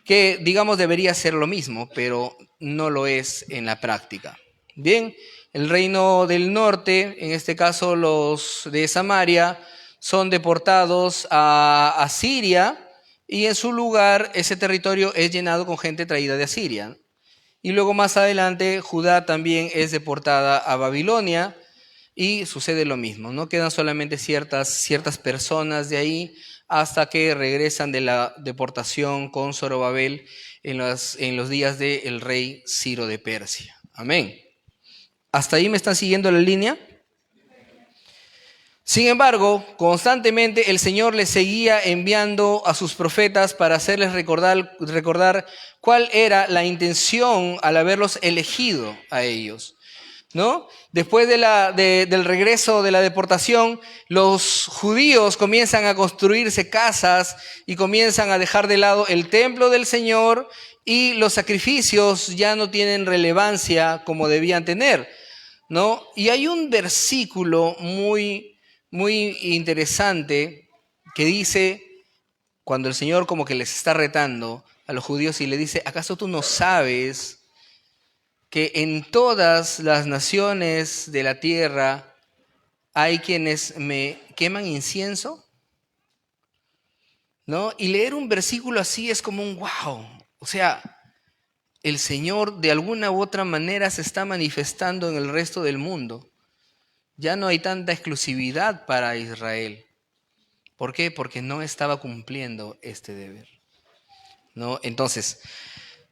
que, digamos, debería ser lo mismo, pero no lo es en la práctica. Bien, el reino del norte, en este caso los de Samaria, son deportados a Siria y en su lugar ese territorio es llenado con gente traída de Asiria. Y luego más adelante Judá también es deportada a Babilonia y sucede lo mismo, no quedan solamente ciertas personas de ahí hasta que regresan de la deportación con Zorobabel en los días del rey Ciro de Persia. Amén. ¿Hasta ahí me están siguiendo la línea? Sin embargo, constantemente el Señor les seguía enviando a sus profetas para hacerles recordar cuál era la intención al haberlos elegido a ellos, ¿no? Después del regreso de la deportación, los judíos comienzan a construirse casas y comienzan a dejar de lado el templo del Señor y los sacrificios ya no tienen relevancia como debían tener, ¿no? Y hay un versículo muy interesante que dice, cuando el Señor como que les está retando a los judíos y le dice, ¿acaso tú no sabes que en todas las naciones de la tierra hay quienes me queman incienso, ¿no? Y leer un versículo así es como un wow. O sea, el Señor de alguna u otra manera se está manifestando en el resto del mundo. Ya no hay tanta exclusividad para Israel. ¿Por qué? Porque no estaba cumpliendo este deber, ¿no? Entonces,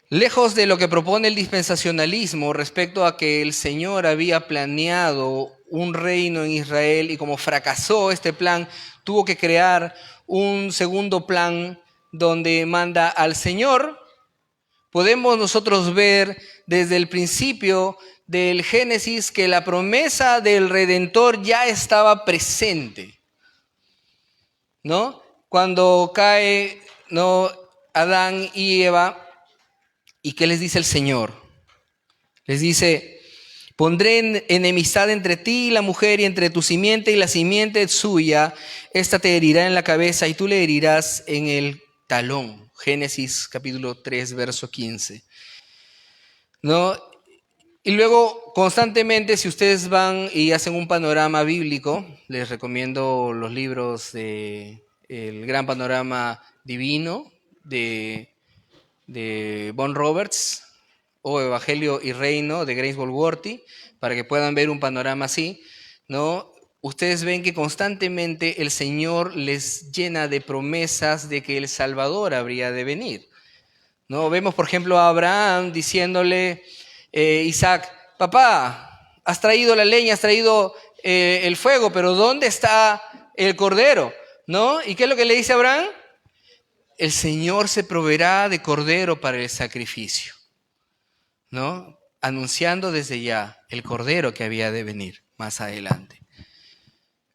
lejos de lo que propone el dispensacionalismo respecto a que el Señor había planeado un reino en Israel y como fracasó este plan, tuvo que crear un segundo plan donde manda al Señor, podemos nosotros ver desde el principio del Génesis que la promesa del Redentor ya estaba presente, ¿no? Cuando cae, ¿no?, Adán y Eva, ¿y qué les dice el Señor? Les dice: pondré enemistad entre ti y la mujer, y entre tu simiente y la simiente suya. Esta te herirá en la cabeza y tú le herirás en el talón. Génesis capítulo 3, verso 15. ¿No? Y luego, constantemente, si ustedes van y hacen un panorama bíblico, les recomiendo los libros de El Gran Panorama Divino de Von Roberts, o Evangelio y Reino de Grace Bolworthy, para que puedan ver un panorama así, ¿no? Ustedes ven que constantemente el Señor les llena de promesas de que el Salvador habría de venir, ¿no? Vemos, por ejemplo, a Abraham diciéndole, Isaac: papá, has traído la leña, has traído el fuego, pero ¿dónde está el cordero? ¿No? ¿Y qué es lo que le dice Abraham? El Señor se proveerá de cordero para el sacrificio, ¿no? Anunciando desde ya el cordero que había de venir más adelante.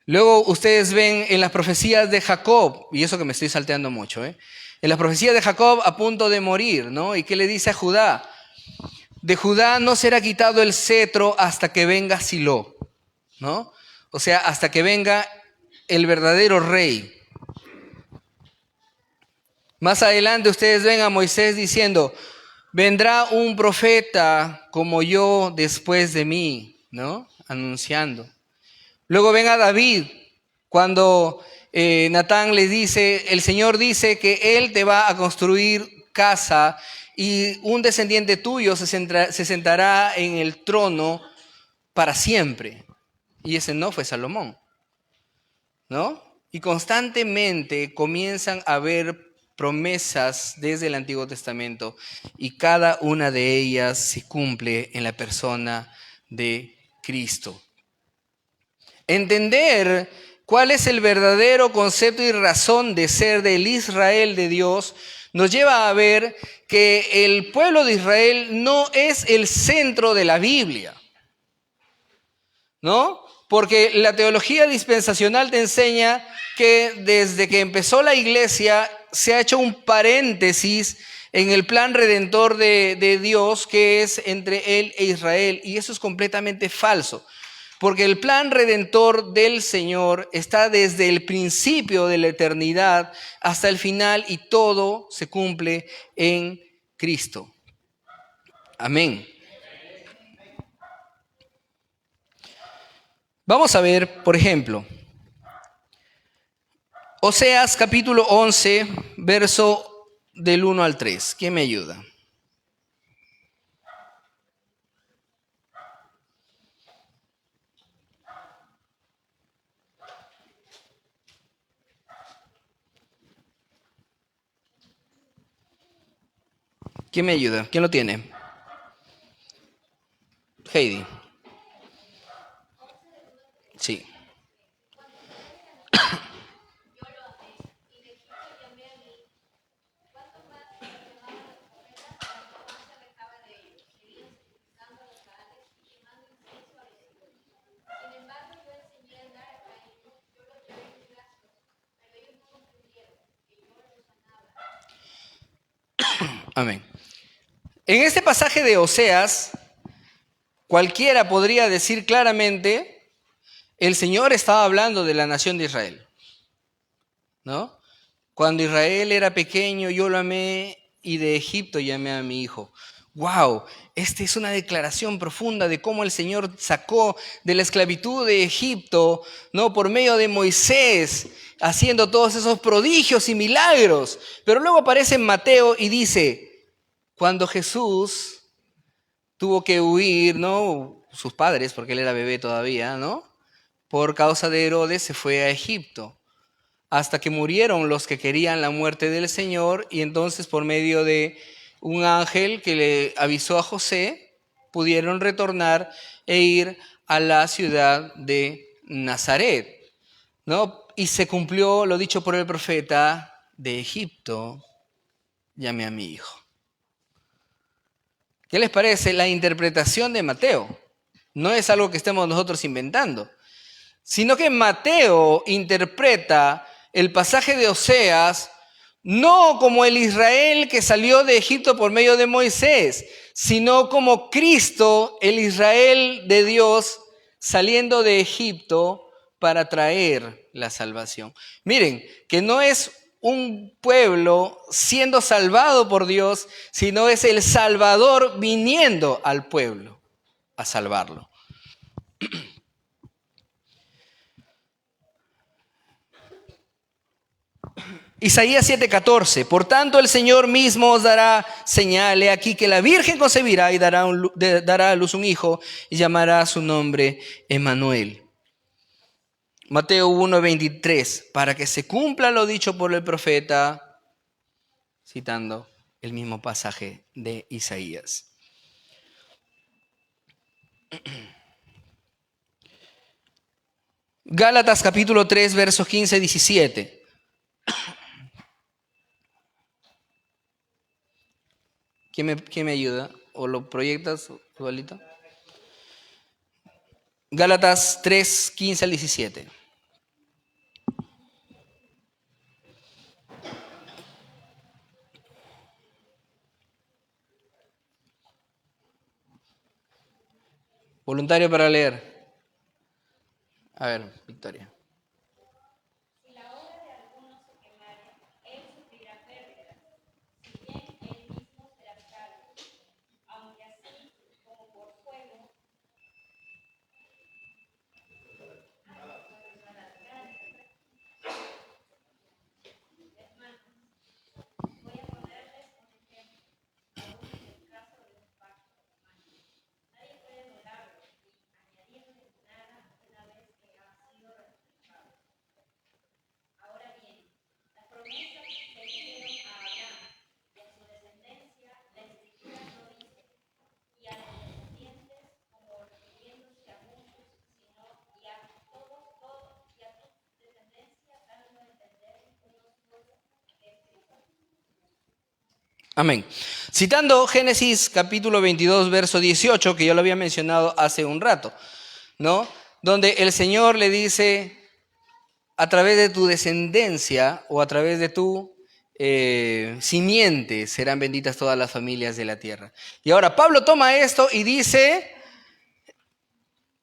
Luego ustedes ven en las profecías de Jacob, y eso que me estoy salteando mucho, en las profecías de Jacob a punto de morir, ¿no? ¿Y qué le dice a Judá? De Judá no será quitado el cetro hasta que venga Silo, ¿no? O sea, hasta que venga el verdadero rey. Más adelante ustedes ven a Moisés diciendo: vendrá un profeta como yo después de mí, ¿no? Anunciando. Luego ven a David cuando Natán le dice, el Señor dice que Él te va a construir casa y un descendiente tuyo se sentará en el trono para siempre. Y ese no fue Salomón, ¿no? Y constantemente comienzan a haber promesas desde el Antiguo Testamento y cada una de ellas se cumple en la persona de Cristo. Entender cuál es el verdadero concepto y razón de ser del Israel de Dios nos lleva a ver que el pueblo de Israel no es el centro de la Biblia, ¿no? Porque la teología dispensacional te enseña que desde que empezó la iglesia se ha hecho un paréntesis en el plan redentor de Dios que es entre Él e Israel, y eso es completamente falso. Porque el plan redentor del Señor está desde el principio de la eternidad hasta el final y todo se cumple en Cristo. Amén. Vamos a ver, por ejemplo, Oseas capítulo 11, verso del 1 al 3. ¿Quién me ayuda? ¿Quién me ayuda? ¿Quién lo tiene? Heidi. Sí. Amén. En este pasaje de Oseas, cualquiera podría decir claramente, el Señor estaba hablando de la nación de Israel, ¿no? Cuando Israel era pequeño, yo lo amé y de Egipto llamé a mi hijo. wow, esta es una declaración profunda de cómo el Señor sacó de la esclavitud de Egipto, ¿no? Por medio de Moisés, haciendo todos esos prodigios y milagros. Pero luego aparece en Mateo y dice, cuando Jesús tuvo que huir, ¿no? Sus padres, porque él era bebé todavía, ¿no? Por causa de Herodes se fue a Egipto, hasta que murieron los que querían la muerte del Señor, y entonces por medio de un ángel que le avisó a José, pudieron retornar e ir a la ciudad de Nazaret, ¿no? Y se cumplió lo dicho por el profeta: de Egipto llamé a mi hijo. ¿Qué les parece la interpretación de Mateo? No es algo que estemos nosotros inventando, sino que Mateo interpreta el pasaje de Oseas no como el Israel que salió de Egipto por medio de Moisés, sino como Cristo, el Israel de Dios, saliendo de Egipto para traer la salvación. Miren, que no es un pueblo siendo salvado por Dios, sino es el Salvador viniendo al pueblo a salvarlo. Isaías 7:14, por tanto el Señor mismo os dará señal, he aquí que la Virgen concebirá y dará a luz un hijo y llamará su nombre Emmanuel. Mateo 1:23, para que se cumpla lo dicho por el profeta, citando el mismo pasaje de Isaías. Gálatas capítulo 3, versos 15-17. ¿Quién me ayuda? ¿O lo proyectas, Dualito? Gálatas 3, 15-17. Voluntario para leer. A ver, Victoria. Amén. Citando Génesis capítulo 22, verso 18, que yo lo había mencionado hace un rato, ¿no? Donde el Señor le dice, a través de tu descendencia o a través de tu simiente serán benditas todas las familias de la tierra. Y ahora Pablo toma esto y dice,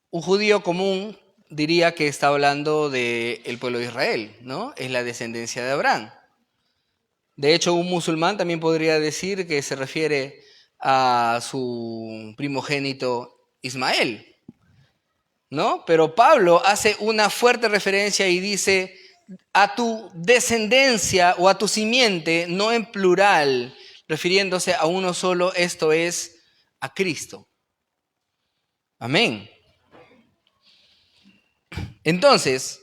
un judío común diría que está hablando del pueblo de Israel, ¿no? Es la descendencia de Abraham. De hecho, un musulmán también podría decir que se refiere a su primogénito Ismael, ¿no? Pero Pablo hace una fuerte referencia y dice a tu descendencia o a tu simiente, no en plural, refiriéndose a uno solo, esto es a Cristo. Amén. Entonces,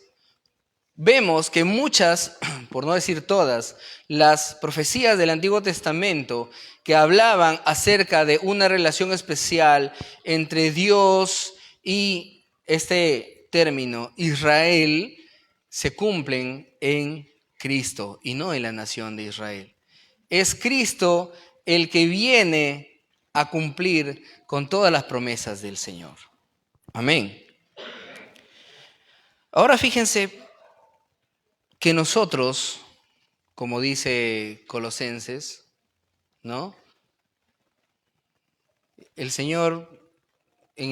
vemos que muchas, por no decir todas, las profecías del Antiguo Testamento que hablaban acerca de una relación especial entre Dios y este término Israel, se cumplen en Cristo y no en la nación de Israel. Es Cristo el que viene a cumplir con todas las promesas del Señor. Amén. Ahora fíjense que nosotros, como dice Colosenses, ¿no? En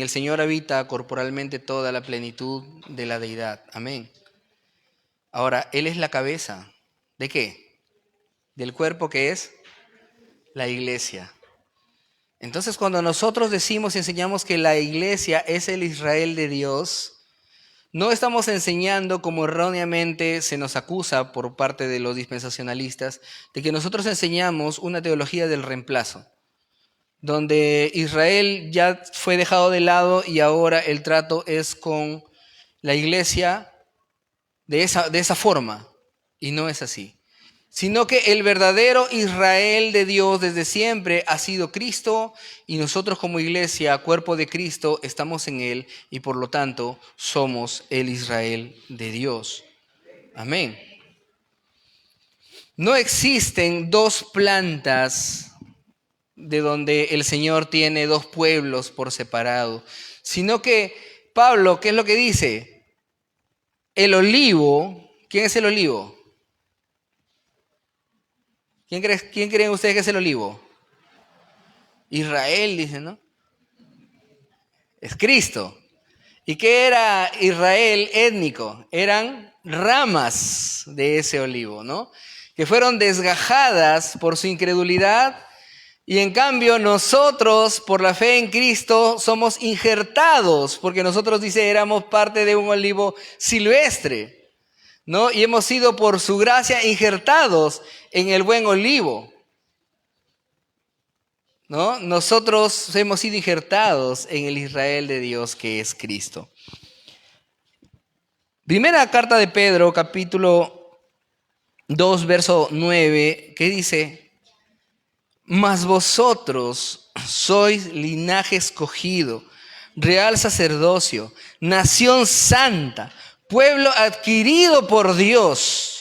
el Señor habita corporalmente toda la plenitud de la deidad. Amén. Ahora, Él es la cabeza. ¿De qué? Del cuerpo que es la iglesia. Entonces, cuando nosotros decimos y enseñamos que la iglesia es el Israel de Dios, no estamos enseñando, como erróneamente se nos acusa por parte de los dispensacionalistas, de que nosotros enseñamos una teología del reemplazo, donde Israel ya fue dejado de lado y ahora el trato es con la iglesia de esa forma. Y no es así. Sino que el verdadero Israel de Dios desde siempre ha sido Cristo, y nosotros como iglesia, cuerpo de Cristo, estamos en Él y por lo tanto somos el Israel de Dios. Amén. No existen dos plantas de donde el Señor tiene dos pueblos por separado, sino que Pablo, ¿qué es lo que dice? El olivo, ¿quién es el olivo? ¿Quién creen ustedes que es el olivo? Israel, dice, ¿no? Es Cristo. ¿Y qué era Israel étnico? Eran ramas de ese olivo, ¿no? Que fueron desgajadas por su incredulidad, y en cambio nosotros, por la fe en Cristo, somos injertados, porque nosotros, dice, éramos parte de un olivo silvestre, ¿no? Y hemos sido por su gracia injertados en el buen olivo, ¿no? Nosotros hemos sido injertados en el Israel de Dios que es Cristo. Primera carta de Pedro, capítulo 2, verso 9, que dice: mas vosotros sois linaje escogido, real sacerdocio, nación santa, pueblo adquirido por Dios.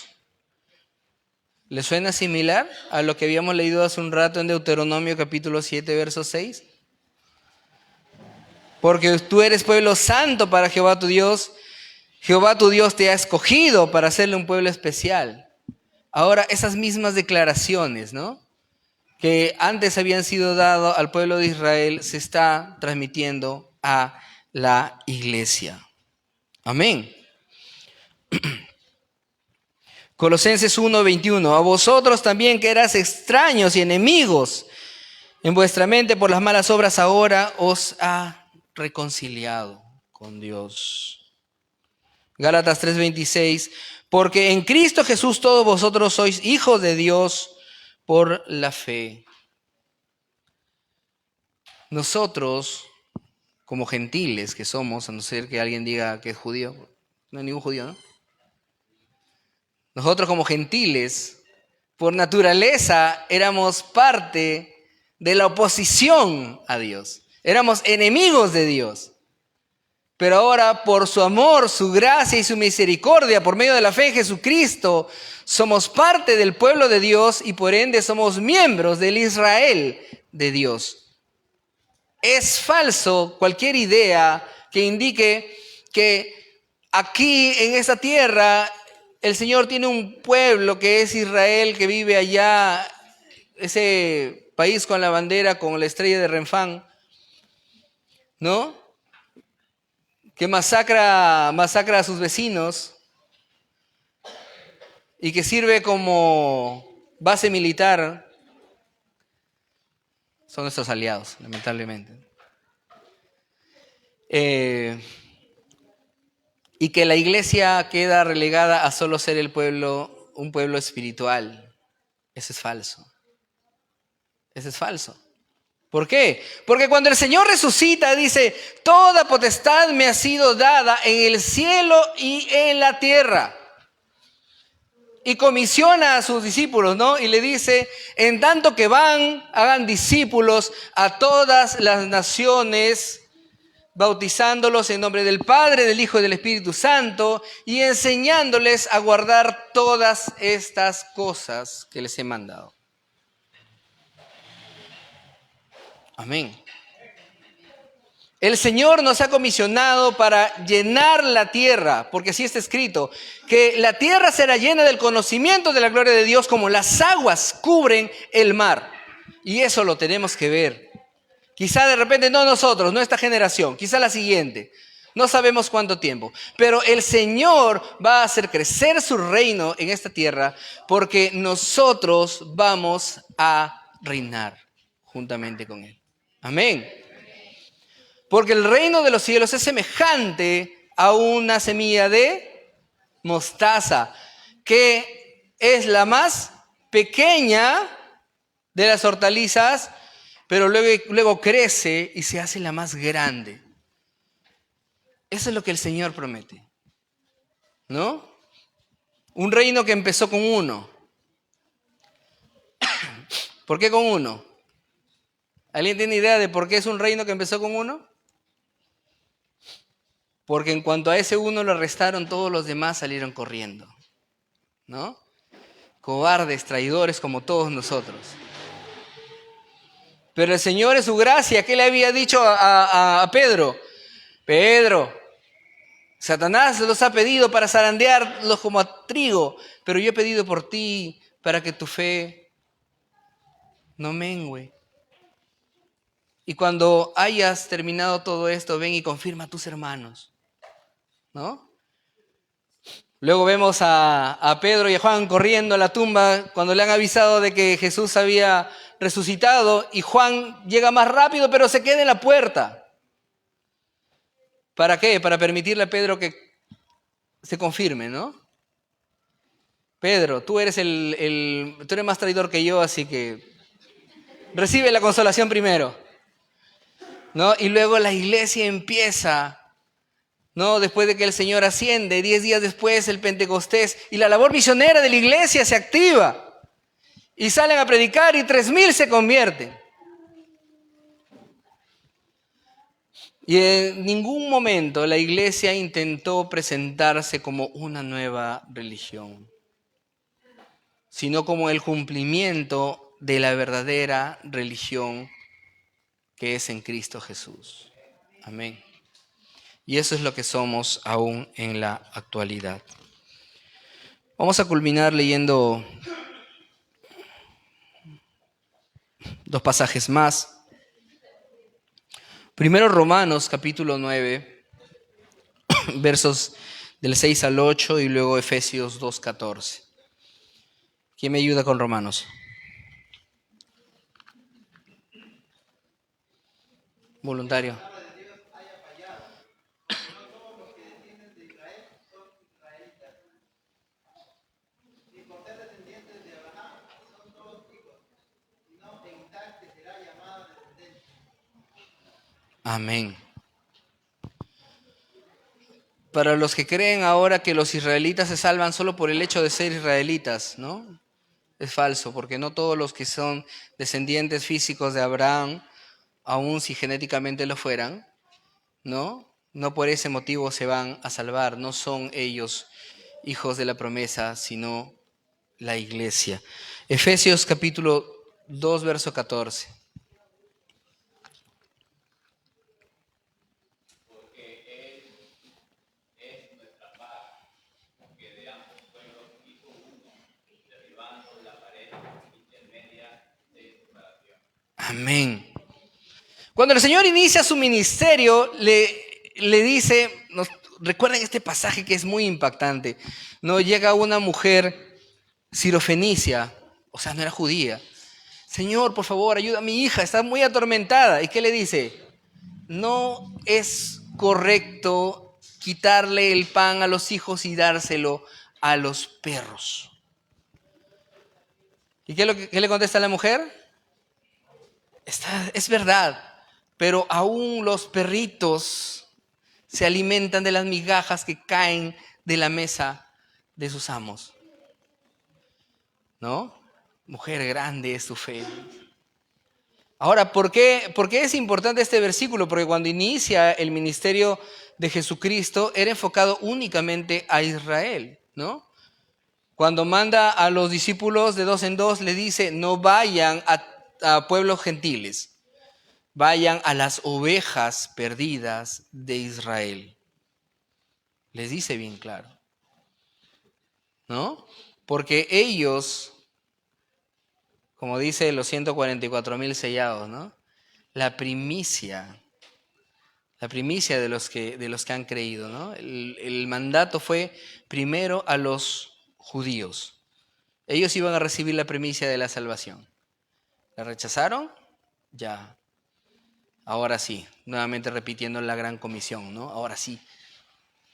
¿Le suena similar a lo que habíamos leído hace un rato en Deuteronomio capítulo 7, verso 6? Porque tú eres pueblo santo para Jehová tu Dios. Jehová tu Dios te ha escogido para hacerle un pueblo especial. Ahora, esas mismas declaraciones, ¿no?, que antes habían sido dadas al pueblo de Israel, se está transmitiendo a la iglesia. Amén. Colosenses 1:21. A vosotros también, que eras extraños y enemigos en vuestra mente por las malas obras, ahora os ha reconciliado con Dios. Gálatas 3:26. Porque en Cristo Jesús todos vosotros sois hijos de Dios por la fe. Nosotros, como gentiles que somos, a no ser que alguien diga que es judío, no hay ningún judío, ¿no? Nosotros como gentiles, por naturaleza, éramos parte de la oposición a Dios. Éramos enemigos de Dios. Pero ahora, por su amor, su gracia y su misericordia, por medio de la fe en Jesucristo, somos parte del pueblo de Dios y por ende somos miembros del Israel de Dios. Es falso cualquier idea que indique que aquí en esta tierra el Señor tiene un pueblo que es Israel, que vive allá, ese país con la bandera, con la estrella de Renfán, ¿no?, que masacra a sus vecinos y que sirve como base militar. Son nuestros aliados, lamentablemente. Y que la iglesia queda relegada a solo ser un pueblo espiritual. Eso es falso. Eso es falso. ¿Por qué? Porque cuando el Señor resucita, dice: toda potestad me ha sido dada en el cielo y en la tierra. Y comisiona a sus discípulos, ¿no? Y le dice: en tanto que van, hagan discípulos a todas las naciones, bautizándolos en nombre del Padre, del Hijo y del Espíritu Santo, y enseñándoles a guardar todas estas cosas que les he mandado. Amén. El Señor nos ha comisionado para llenar la tierra, porque así está escrito, que la tierra será llena del conocimiento de la gloria de Dios como las aguas cubren el mar. Y eso lo tenemos que ver. Quizá de repente no nosotros, no esta generación, quizá la siguiente. No sabemos cuánto tiempo. Pero el Señor va a hacer crecer su reino en esta tierra porque nosotros vamos a reinar juntamente con Él. Amén. Porque el reino de los cielos es semejante a una semilla de mostaza, que es la más pequeña de las hortalizas, pero luego crece y se hace la más grande. Eso es lo que el Señor promete, ¿no? Un reino que empezó con uno. ¿Por qué con uno? ¿Alguien tiene idea de por qué es un reino que empezó con uno? Porque en cuanto a ese uno lo arrestaron, todos los demás salieron corriendo, ¿no? Cobardes, traidores como todos nosotros. Pero el Señor en su gracia, ¿qué le había dicho a Pedro? Pedro, Satanás los ha pedido para zarandearlos como a trigo, pero yo he pedido por ti para que tu fe no mengüe. Y cuando hayas terminado todo esto, ven y confirma a tus hermanos, ¿no? Luego vemos a Pedro y a Juan corriendo a la tumba cuando le han avisado de que Jesús había resucitado, y Juan llega más rápido pero se queda en la puerta. ¿Para qué? Para permitirle a Pedro que se confirme, ¿no? Pedro, tú eres tú eres más traidor que yo, así que recibe la consolación primero, ¿no? Y luego la iglesia empieza, ¿no? Después de que el Señor asciende, 10 días después el Pentecostés, y la labor misionera de la iglesia se activa. Y salen a predicar y 3,000 se convierten. Y en ningún momento la iglesia intentó presentarse como una nueva religión, sino como el cumplimiento de la verdadera religión que es en Cristo Jesús. Amén. Y eso es lo que somos aún en la actualidad. Vamos a culminar leyendo 2 pasajes más. Primero Romanos capítulo 9, versos del 6 al 8, y luego Efesios 2:14. ¿Quién me ayuda con Romanos? Voluntario. Amén. Para los que creen ahora que los israelitas se salvan solo por el hecho de ser israelitas, ¿no? Es falso, porque no todos los que son descendientes físicos de Abraham, aun si genéticamente lo fueran, ¿no? No por ese motivo se van a salvar. No son ellos hijos de la promesa, sino la iglesia. Efesios capítulo 2, verso 14. Amén. Cuando el Señor inicia su ministerio, le dice, recuerden este pasaje que es muy impactante, ¿no? Llega una mujer sirofenicia, o sea, no era judía. Señor, por favor, ayuda a mi hija, está muy atormentada. ¿Y qué le dice? No es correcto quitarle el pan a los hijos y dárselo a los perros. ¿Y qué le contesta la mujer? Es verdad, pero aún los perritos se alimentan de las migajas que caen de la mesa de sus amos. ¿No? Mujer, grande es tu fe. Ahora, ¿por qué es importante este versículo? Porque cuando inicia el ministerio de Jesucristo era enfocado únicamente a Israel, ¿no? Cuando manda a los discípulos de 2 en 2, le dice, no vayan a pueblos gentiles, vayan a las ovejas perdidas de Israel. Les dice bien claro, ¿no? Porque ellos, como dice los 144,000 sellados, ¿no? La primicia de los que han creído, ¿no? El mandato fue primero a los judíos. Ellos iban a recibir la primicia de la salvación. ¿La rechazaron? Ya. ahora sí, nuevamente repitiendo la gran comisión, ¿no? Ahora sí,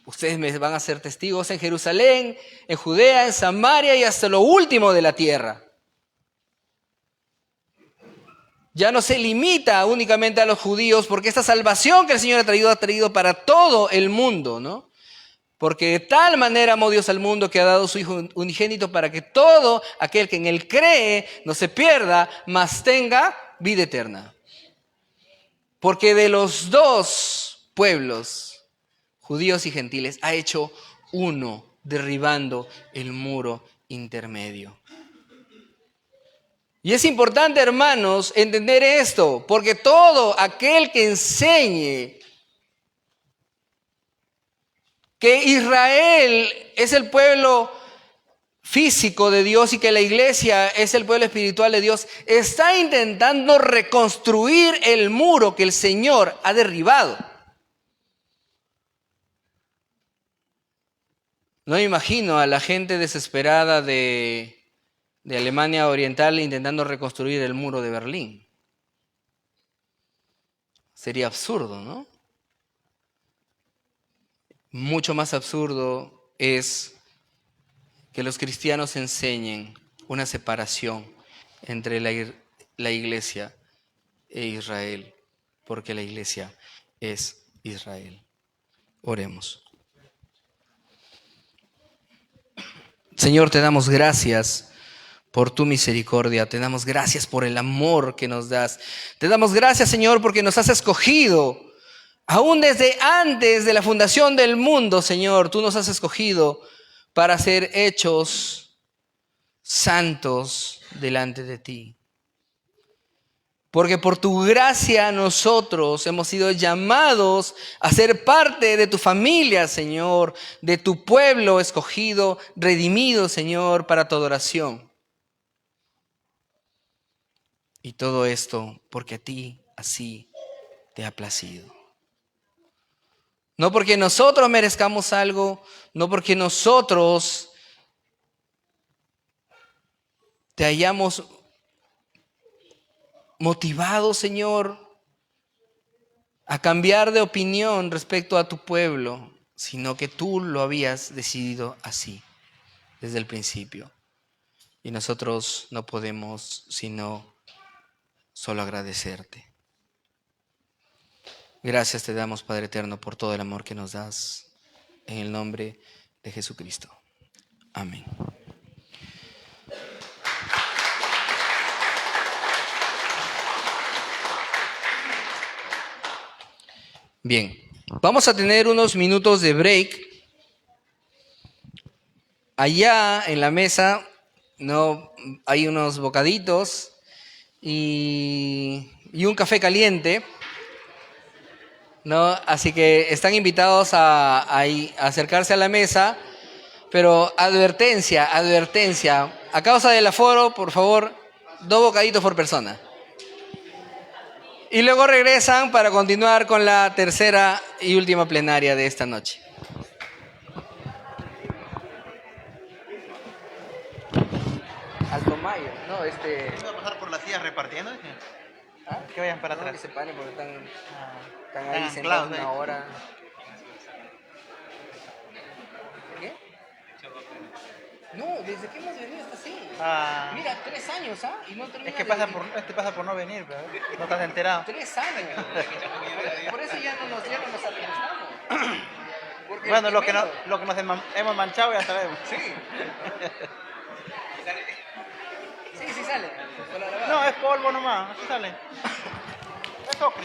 ustedes me van a ser testigos en Jerusalén, en Judea, en Samaria y hasta lo último de la tierra. Ya no se limita únicamente a los judíos, porque esta salvación que el Señor ha traído para todo el mundo, ¿no? Porque de tal manera amó Dios al mundo que ha dado su Hijo unigénito para que todo aquel que en Él cree no se pierda, mas tenga vida eterna. Porque de los dos pueblos, judíos y gentiles, ha hecho uno, derribando el muro intermedio. Y es importante, hermanos, entender esto, porque todo aquel que enseñe que Israel es el pueblo físico de Dios y que la iglesia es el pueblo espiritual de Dios, está intentando reconstruir el muro que el Señor ha derribado. No me imagino a la gente desesperada de Alemania Oriental intentando reconstruir el muro de Berlín. Sería absurdo, ¿no? Mucho más absurdo es que los cristianos enseñen una separación entre la iglesia e Israel, porque la iglesia es Israel. Oremos. Señor, te damos gracias por tu misericordia, te damos gracias por el amor que nos das. Te damos gracias, Señor, porque nos has escogido. Aún desde antes de la fundación del mundo, Señor, tú nos has escogido para ser hechos santos delante de ti. Porque por tu gracia nosotros hemos sido llamados a ser parte de tu familia, Señor, de tu pueblo escogido, redimido, Señor, para tu adoración. Y todo esto porque a ti así te ha placido. No porque nosotros merezcamos algo, no porque nosotros te hayamos motivado, Señor, a cambiar de opinión respecto a tu pueblo, sino que tú lo habías decidido así desde el principio. Y nosotros no podemos sino solo agradecerte. Gracias te damos, Padre eterno, por todo el amor que nos das. En el nombre de Jesucristo. Amén. Bien, vamos a tener unos minutos de break. Allá en la mesa no hay unos bocaditos y un café caliente, ¿no? Así que están invitados a acercarse a la mesa, pero advertencia, a causa del aforo, por favor, 2 bocaditos por persona. Y luego regresan para continuar con la tercera y última plenaria de esta noche. Alto Mayo, no, ¿Voy a pasar por las sillas repartiendo? ¿Ah? Que vayan para No, atrás. que se paren porque están ahí Están sentados anclados una ahí. hora. ¿Qué? No, desde que hemos venido hasta así. Ah, Mira, 3 años, ¿ah? Y no termina es que de pasa venir. pasa por no venir, pero no estás enterado. 3 años. Por eso ya no nos arriesgamos. Porque Bueno, el lo que primero- nos hemos manchado ya sabemos. Sí. Sí sale. Con la grabada. No, es polvo nomás, así sale. Es ocre.